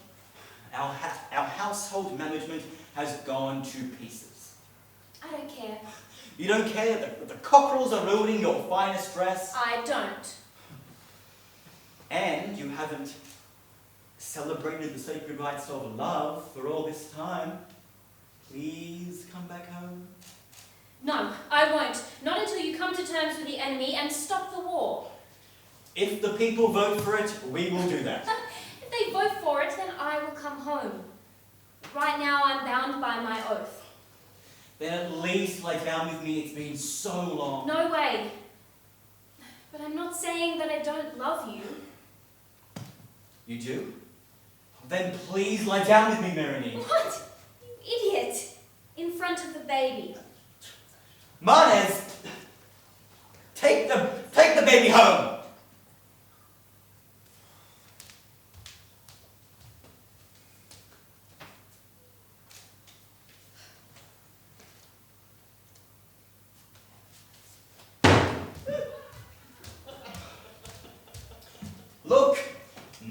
Our household management has gone to pieces. I don't care. You don't care that the cockerels are ruining your finest dress? I don't. And you haven't celebrated the sacred rites of love for all this time. Please come back home. No, I won't. Not until you come to terms with the enemy and stop the war. If the people vote for it, we will do that. If they vote for it, then I will come home. Right now, I'm bound by my oath. Then at least lie down with me. It's been so long. No way. But I'm not saying that I don't love you. You do? Then please lie down with me, Myrrhine. What? You idiot. In front of the baby. Manes, take the baby home.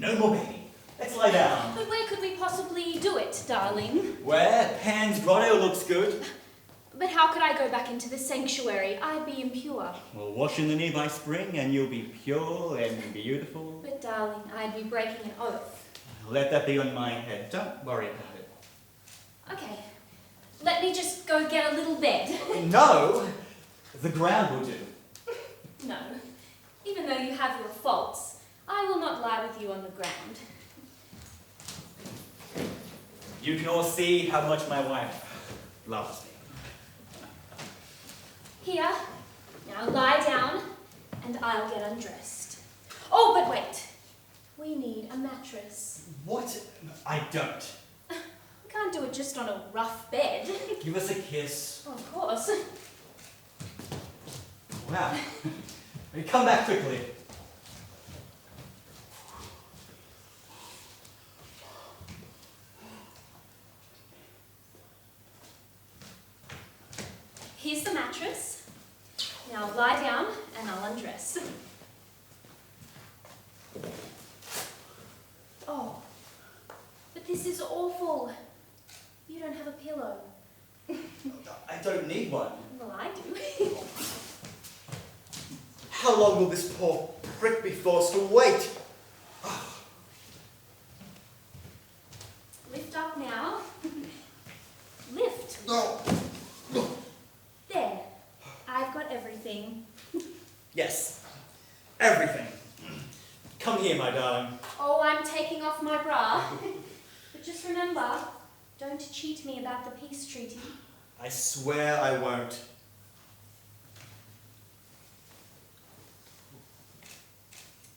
No more baby. Let's lie down. But where could we possibly do it, darling? Where? Pan's grotto looks good. But how could I go back into the sanctuary? I'd be impure. Well, wash in the nearby spring and you'll be pure and beautiful. But darling, I'd be breaking an oath. Let that be on my head. Don't worry about it. Okay, let me just go get a little bed. No! The ground will do. No, even though you have your faults, I will not lie with you on the ground. You can all see how much my wife loves me. Here, now lie down, and I'll get undressed. Oh, but wait. We need a mattress. What? I don't. We can't do it just on a rough bed. Give us a kiss. Of course. Wow. Come back quickly. Here's the mattress. Now lie down and I'll undress. Oh, but this is awful. You don't have a pillow. I don't need one. Well, I do. How long will this poor prick be forced to wait? Lift up now. Lift. No. There. I've got everything. Yes. Everything. Come here, my darling. Oh, I'm taking off my bra. But just remember, don't cheat me about the peace treaty. I swear I won't.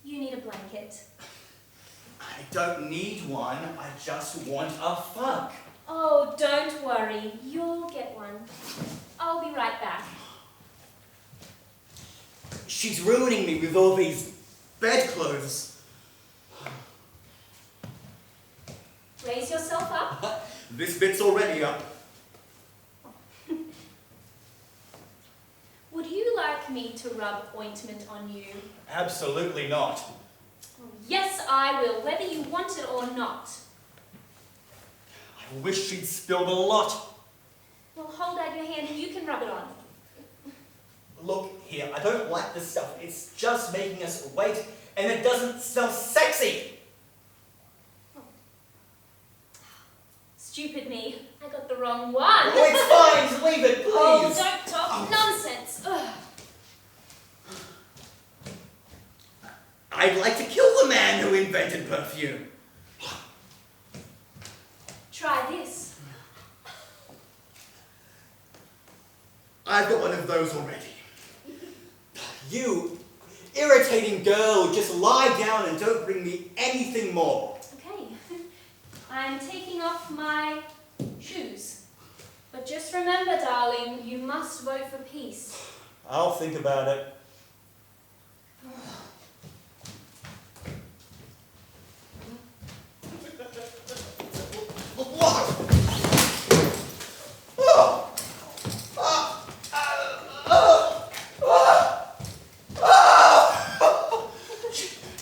You need a blanket. I don't need one. I just want a fuck. Oh, don't worry. You'll get one. I'll be right back. She's ruining me with all these bedclothes. Raise yourself up. This bit's already up. Would you like me to rub ointment on you? Absolutely not. Yes, I will, whether you want it or not. I wish she'd spilled a lot. Well, hold out your hand and you can rub it on. Look here, I don't like this stuff. It's just making us wait, and it doesn't smell sexy. Stupid me. I got the wrong one. Oh, it's fine. Just leave it, please. Oh, don't talk nonsense. Ugh. I'd like to kill the man who invented perfume. Try this. I've got one of those already. You irritating girl, just lie down and don't bring me anything more. Okay. I'm taking off my shoes. But just remember, darling, you must vote for peace. I'll think about it.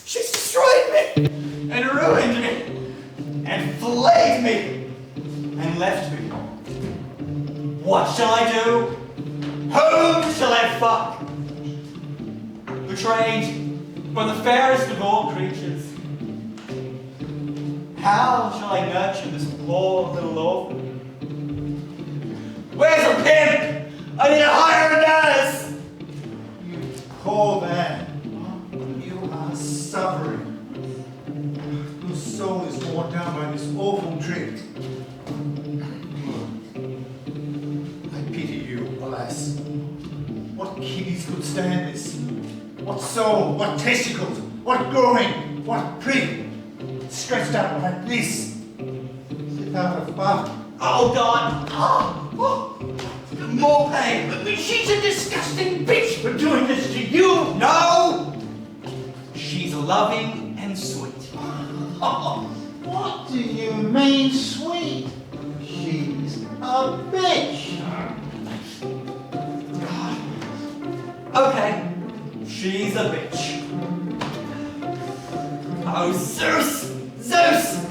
She's destroyed me and ruined me and flayed me and left me. What shall I do? Whom shall I fuck? Betrayed by the fairest of all creatures. How shall I nurture this poor little orphan? Where's a pimp? I need to hire a nurse! You poor man, you are suffering. Your soul is worn down by this awful trip. I pity you, alas. What kiddies could stand this? What soul, what testicles, what groin, what prick, stretched out like this, without a fuck. Oh God! More pain! She's a disgusting bitch for doing this to you! No! She's loving and sweet. What do you mean, sweet? She's a bitch. Okay, she's a bitch. Oh, Oh, Zeus! Zeus!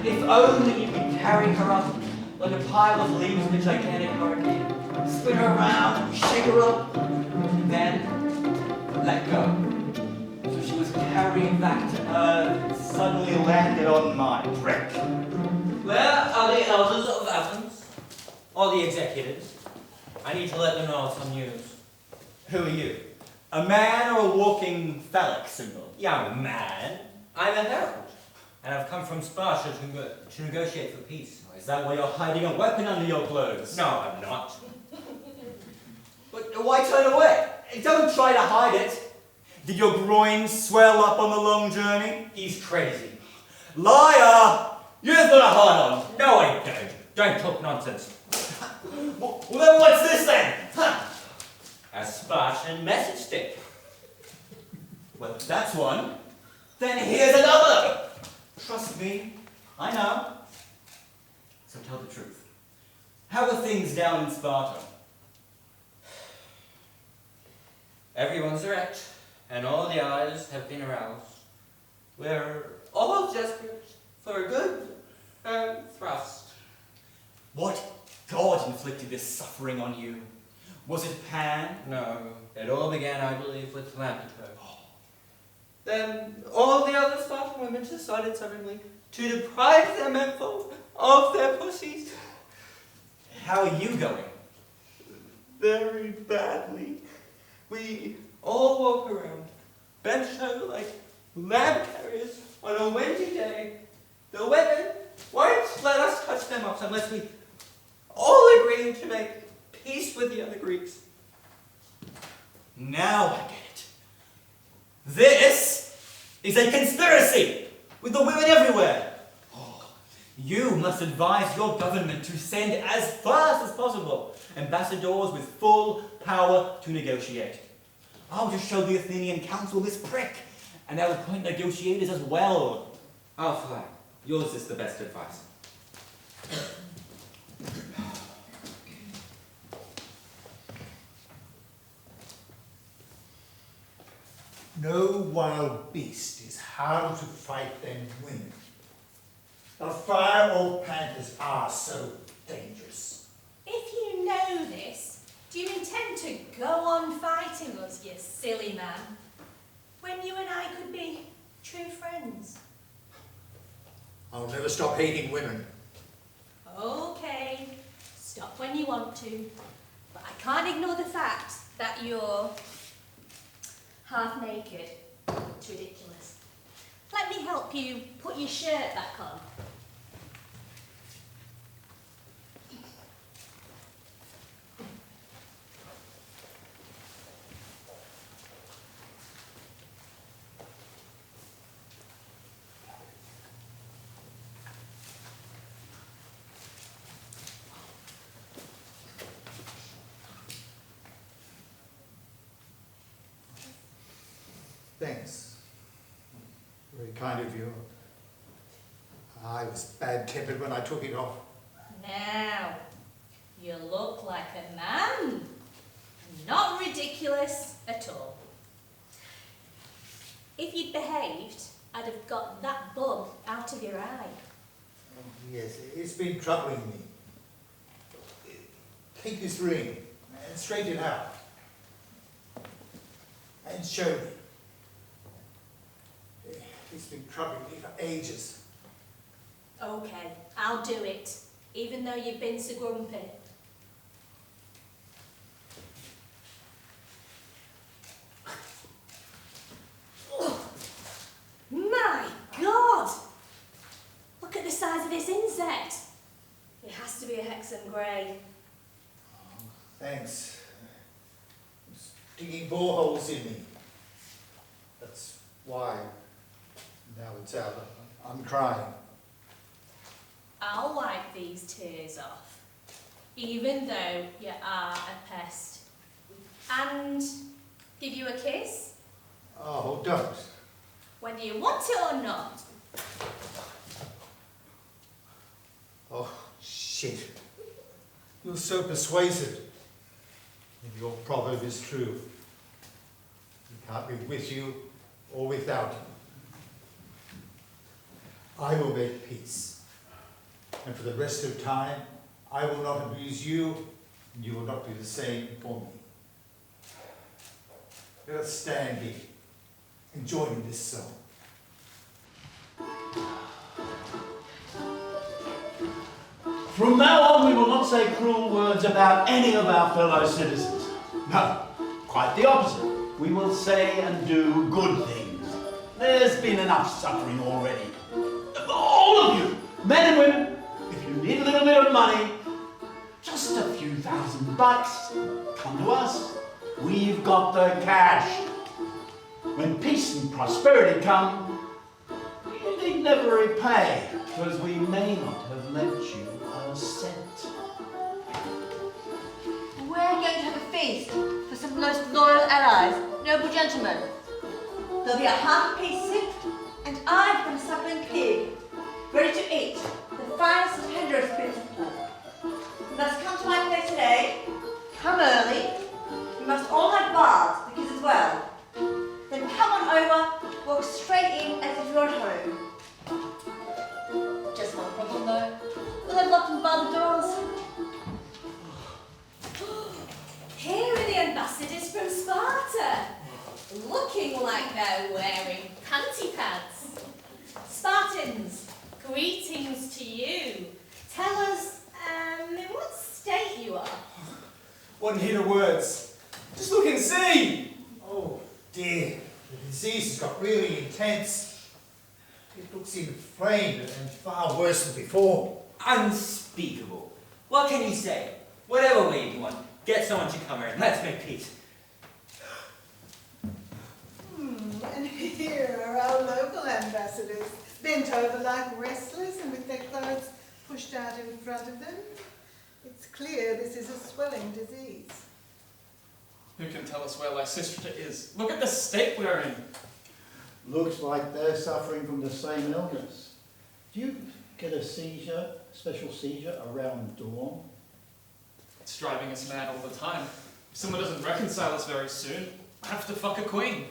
If only you could carry her up like a pile of leaves in a gigantic hurricane. Spin her around, shake her up, and then let go. So she was carried back to Earth and suddenly landed on my brick. Where are the elders of Athens? Or the executives? I need to let them know some news. Who are you? A man or a walking phallic symbol? Young man, I'm a herald, and I've come from Sparta to negotiate for peace. Is that why you're hiding a weapon under your clothes? No, I'm not. But why turn away? Don't try to hide it. Did your groin swell up on the long journey? He's crazy. Liar! You've got a hard-on. No, I don't. Don't talk nonsense. Well, then what's this then? Huh? A Spartan message stick. Well, if that's one, then here's another. Trust me, I know. So tell the truth. How are things down in Sparta? Everyone's erect, and all the eyes have been aroused. We're all desperate for a good thrust. What god inflicted this suffering on you? Was it Pan? No, it all began, I believe, with Philanthropy. Then all the other Spartan women decided suddenly to deprive their menfolk of their pussies. How are you going? Very badly. We all walk around, bent over like lamb carriers on a windy day. The women won't let us touch them up unless we all agree to make peace with the other Greeks. Now I get it. This is a conspiracy with the women everywhere. Oh, you must advise your government to send as fast as possible ambassadors with full power to negotiate. I'll just show the Athenian council this prick, and they'll appoint negotiators as well. I'll fly. Yours is the best advice. No wild beast is harder to fight than women. The fire or panthers are so dangerous. If you know this, do you intend to go on fighting us, you silly man? When you and I could be true friends. I'll never stop hating women. Okay, stop when you want to. But I can't ignore the fact that you're half naked. It's ridiculous. Let me help you put your shirt back on. Thanks. Very kind of you. I was bad-tempered when I took it off. Now, you look like a man. Not ridiculous at all. If you'd behaved, I'd have got that bug out of your eye. Oh, yes, it's been troubling me. Take this ring and straighten it out. And show me. It's been troubling me for ages. Okay, I'll do it, even though you've been so grumpy. Oh, my God! Look at the size of this insect. It has to be a Hexham grey. Oh, thanks. It's digging boreholes in me. That's why. Now it's out. I'm crying. I'll wipe these tears off, even though you are a pest. And give you a kiss, Oh, don't. whether you want it or not. Oh, shit. You're so persuasive. If your proverb is true, you can't be with you or without you. I will make peace. And for the rest of time, I will not abuse you, and you will not do the same for me. Let us stand here and join in this song. From now on, we will not say cruel words about any of our fellow citizens. No, quite the opposite. We will say and do good things. There's been enough suffering already. All of you, men and women, if you need a little bit of money, just a few $1,000, come to us. We've got the cash. When peace and prosperity come, you need never repay, because we may not have lent you a cent. We're going to have a feast for some most loyal allies, noble gentlemen. There'll be a half-piece soup, and I've got a suckling pig, ready to eat, the finest and tenderest bits of pork. You must come to my place today, come early. You must all have baths, the kids as well. Then come on over, walk straight in as if you're at home. Just one problem though, we'll have locked and barred the doors. Here are the ambassadors from Sparta, looking like they're wearing panty pads. Spartans, greetings to you. Tell us, in what state you are? Wouldn't hear the words. Just look and see! Oh dear, the disease has got really intense. It looks inflamed and far worse than before. Unspeakable. What can you say? Whatever way you want, get someone to come here and let's make peace. And here are our local ambassadors, bent over like wrestlers and with their clothes pushed out in front of them. It's clear this is a swelling disease. Who can tell us where Lysistrata is? Look at the state we're in. Looks like they're suffering from the same illness. Do you get a seizure, special seizure around dawn? It's driving us mad all the time. If someone doesn't reconcile us very soon, I have to fuck a queen.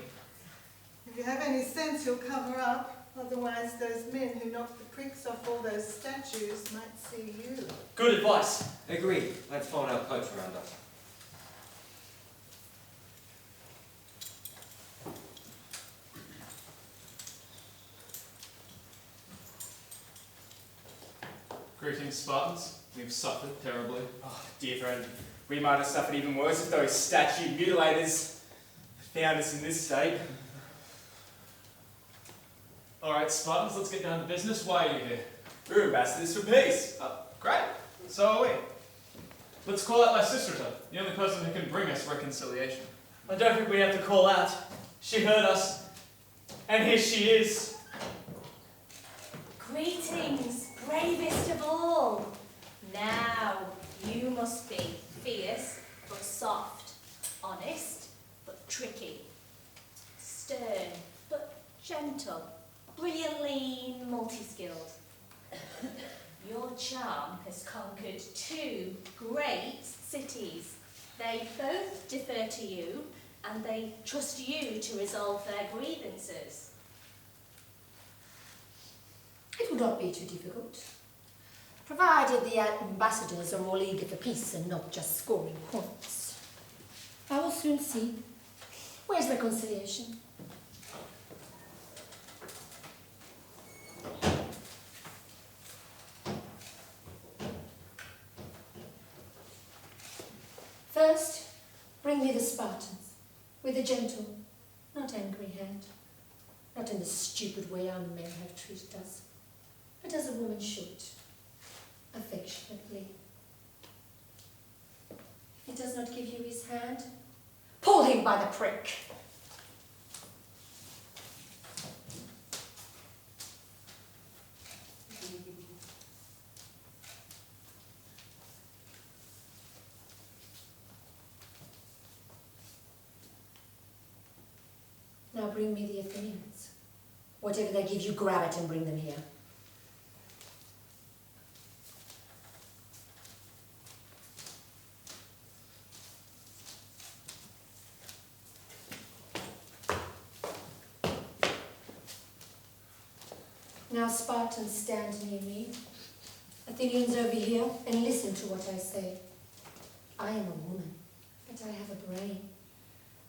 If you have any sense, you'll cover up. Otherwise, those men who knocked the pricks off all those statues might see you. Good advice. Agreed. Let's fold our coats around us. Greetings, Spartans. We've suffered terribly. Oh, dear friend, we might have suffered even worse if those statue mutilators found us in this state. Alright, Spartans, let's get down to business. Why are you here? We're ambassadors for peace. Great. So are we. Let's call out Lysistrata, the only person who can bring us reconciliation. I don't think we have to call out. She heard us, and here she is. Greetings, bravest of all. Now, you must be fierce but soft, honest but tricky, stern but gentle, brilliantly multi-skilled. Your charm has conquered 2 great cities. They both defer to you, and they trust you to resolve their grievances. It would not be too difficult, provided the ambassadors are all eager for peace and not just scoring points. I will soon see. Where's reconciliation? First, bring me the Spartans, with a gentle, not angry hand, not in the stupid way our men have treated us, but as a woman should, affectionately. If he does not give you his hand, pull him by the prick. Now bring me the Athenians. Whatever they give you, grab it and bring them here. Now Spartans stand near me, Athenians over here, and listen to what I say. I am a woman, but I have a brain.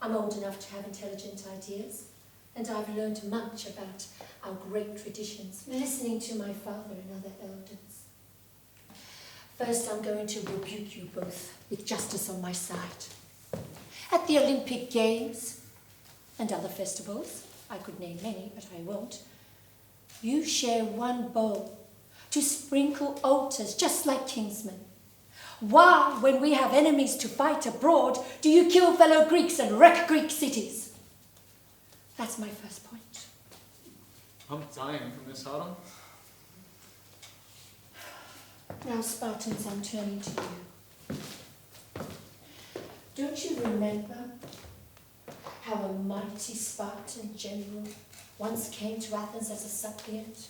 I'm old enough to have intelligent ideas, and I've learned much about our great traditions, listening to my father and other elders. First, I'm going to rebuke you both with justice on my side. At the Olympic Games and other festivals, I could name many, but I won't, you share one bowl to sprinkle altars just like kinsmen. Why, when we have enemies to fight abroad, do you kill fellow Greeks and wreck Greek cities? That's my first point. I'm dying from this, Ardon. Now, Spartans, I'm turning to you. Don't you remember how a mighty Spartan general once came to Athens as a suppliant?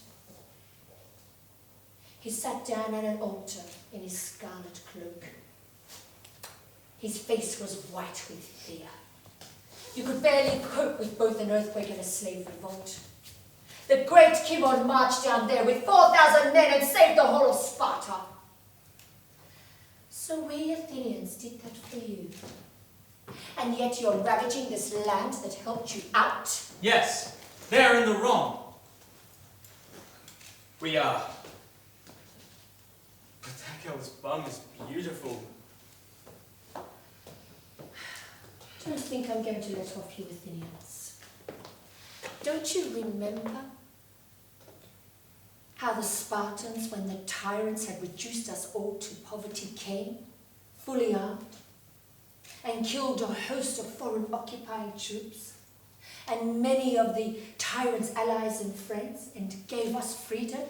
He sat down at an altar in his scarlet cloak. His face was white with fear. You could barely cope with both an earthquake and a slave revolt. The great Cimon marched down there with 4,000 men and saved the whole of Sparta. So we Athenians did that for you. And yet you're ravaging this land that helped you out? Yes, they're in the wrong. We are. But that girl's bum is beautiful. Don't think I'm going to let off you Athenians. Don't you remember how the Spartans, when the tyrants had reduced us all to poverty, came, fully armed, and killed a host of foreign occupying troops, and many of the tyrants' allies and friends, and gave us freedom?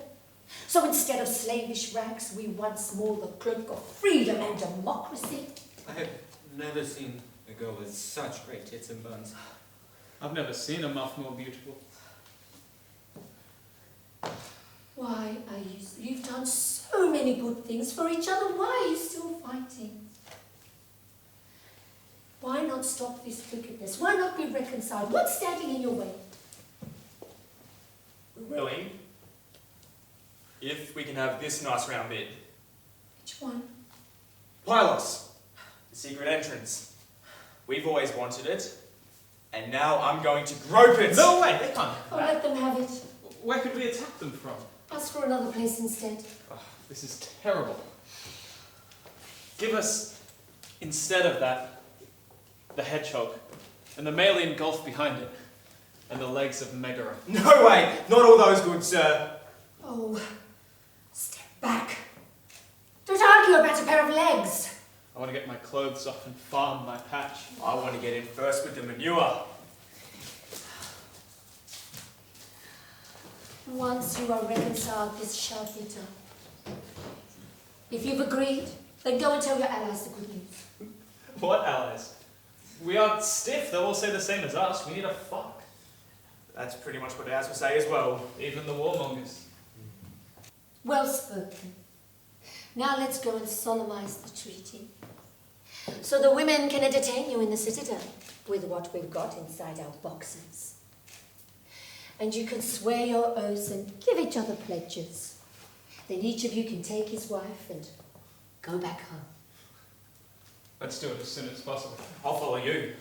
So instead of slavish ranks, we once more the cloak of freedom and democracy. I have never seen a girl with such great tits and buns. I've never seen a muff more beautiful. Why are you... You've done so many good things for each other. Why are you still fighting? Why not stop this wickedness? Why not be reconciled? What's standing in your way? We're willing. If we can have this nice round bit. Which one? Pylos. The secret entrance. We've always wanted it. And now I'm going to grope it. No way, they can't. Oh, let them have it. Where could we attack them from? Ask for another place instead. Oh, this is terrible. Give us, instead of that, the hedgehog, and the Malian Gulf behind it, and the legs of Megara. No way! Not all those good, sir. Oh, step back. Don't argue about a pair of legs. I want to get my clothes off and farm my patch. I want to get in first with the manure. Once you are reconciled, this shall be done. If you've agreed, then go and tell your allies the good news. What allies? We are stiff, they'll all say the same as us. We need a fuck. That's pretty much what ours will say as well. Even the warmongers. Well spoken. Now let's go and solemnize the treaty. So the women can entertain you in the citadel with what we've got inside our boxes. And you can swear your oaths and give each other pledges. Then each of you can take his wife and go back home. Let's do it as soon as possible. I'll follow you.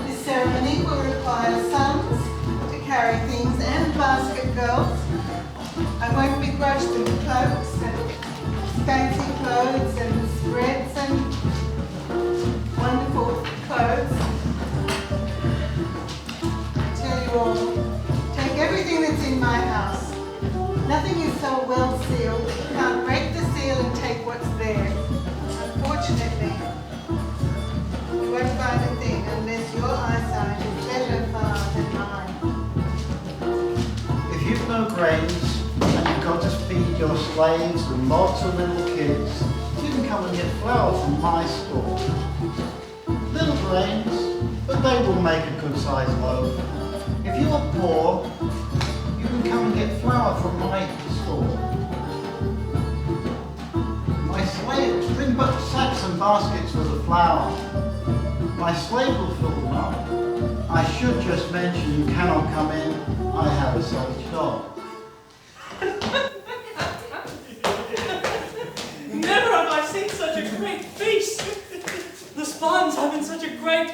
This ceremony will require sons to carry things and basket girls. I won't begrudge them cloaks and fancy clothes and spreads and wonderful clothes. I tell you all, take everything that's in my house. Nothing is so well sealed that you can't break the seal and take what's there. Unfortunately, you won't find a thing unless your eyesight is better far than mine. If you've no brains and you've got to feed your slaves and lots of little kids, you can come and get flour from my store. Little brains, but they will make a good sized loaf. If you are poor, you can come and get flour from my store. some baskets for the flour. My slave will fill them up. I should just mention you cannot come in. I have a savage dog. Never have I seen such a great feast. The Spartans having such a great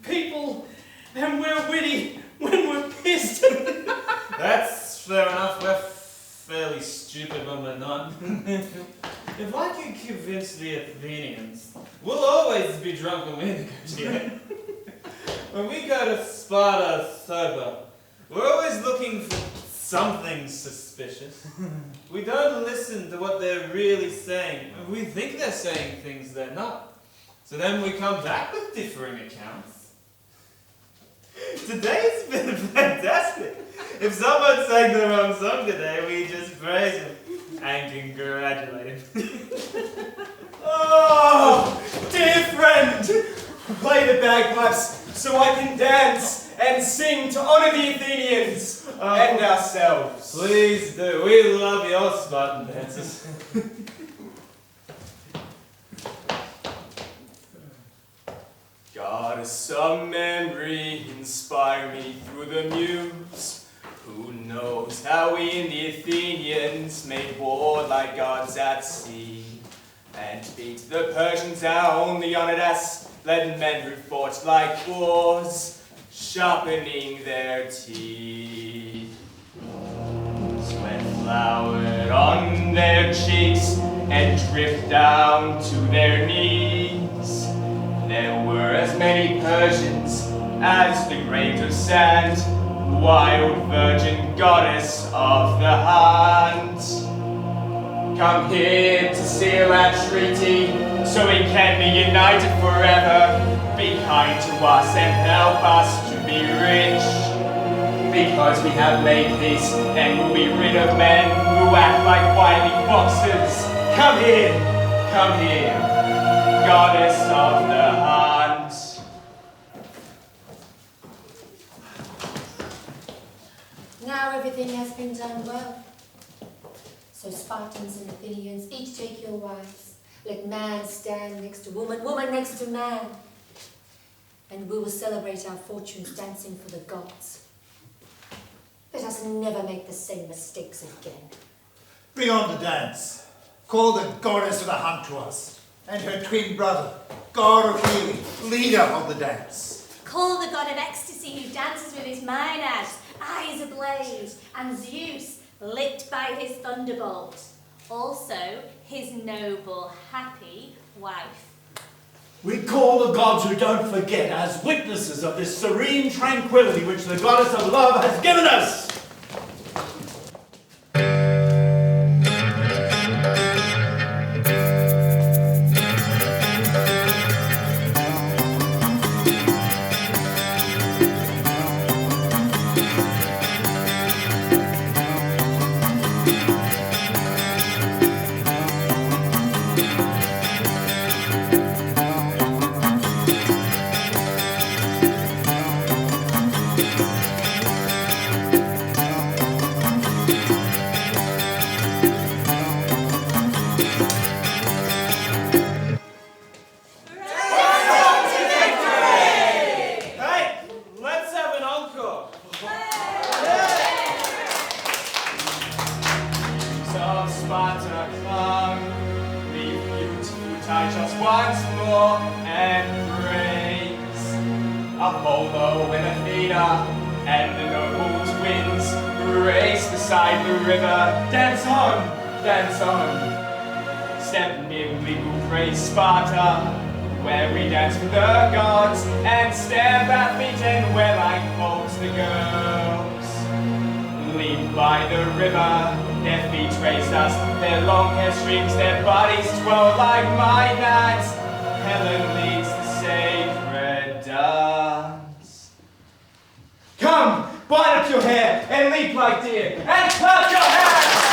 people, and we're witty when we're pissed. That's fair enough. We're fairly stupid when we're not. If I can convince the Athenians, we'll always be drunk when we negotiate. When we go to Sparta sober, we're always looking for something suspicious. We don't listen to what they're really saying. We think they're saying things they're not. So then we come back with differing accounts. Today's been fantastic. If someone sang the wrong song today, we just praise him and congratulate him. Oh, dear friend, play the bagpipes so I can dance and sing to honor the Athenians and ourselves. Please do. We love your Spartan dances. Goddess of memory, inspire me through the muse. Who knows how we and the Athenians made war like gods at sea, and beat the Persians, our only honored ass, led men who fought like boars, sharpening their teeth. Sweat flowered on their cheeks and dripped down to their knees. There were as many Persians as the grains of sand, wild virgin goddess of the hunt. Come here to seal our treaty, so we can be united forever. Be kind to us and help us to be rich. Because we have made peace, and we'll be rid of men who act like wily foxes. Come here, goddess of the hunt. Now everything has been done well. So Spartans and Athenians, each take your wives. Let man stand next to woman, woman next to man. And we will celebrate our fortunes dancing for the gods. Let us never make the same mistakes again. Bring on the dance. Call the goddess of the hunt to us, and her twin brother, god of healing, leader of the dance. Call the god of ecstasy who dances with his maenads, eyes ablaze, and Zeus, lit by his thunderbolt. Also, his noble, happy wife. We call the gods who don't forget as witnesses of this serene tranquility which the goddess of love has given us. Apollo and Athena and the noble twins race beside the river. Dance on, dance on. Step nimbly we'll praise Sparta, where we dance for the gods and stamp our feet and wear like folks the girls. Leap by the river, their feet race us, their long hair streams, their bodies twirl like maenads. Helen leads the sacred dance. Come, bind up your hair and leap like deer and clap your hands!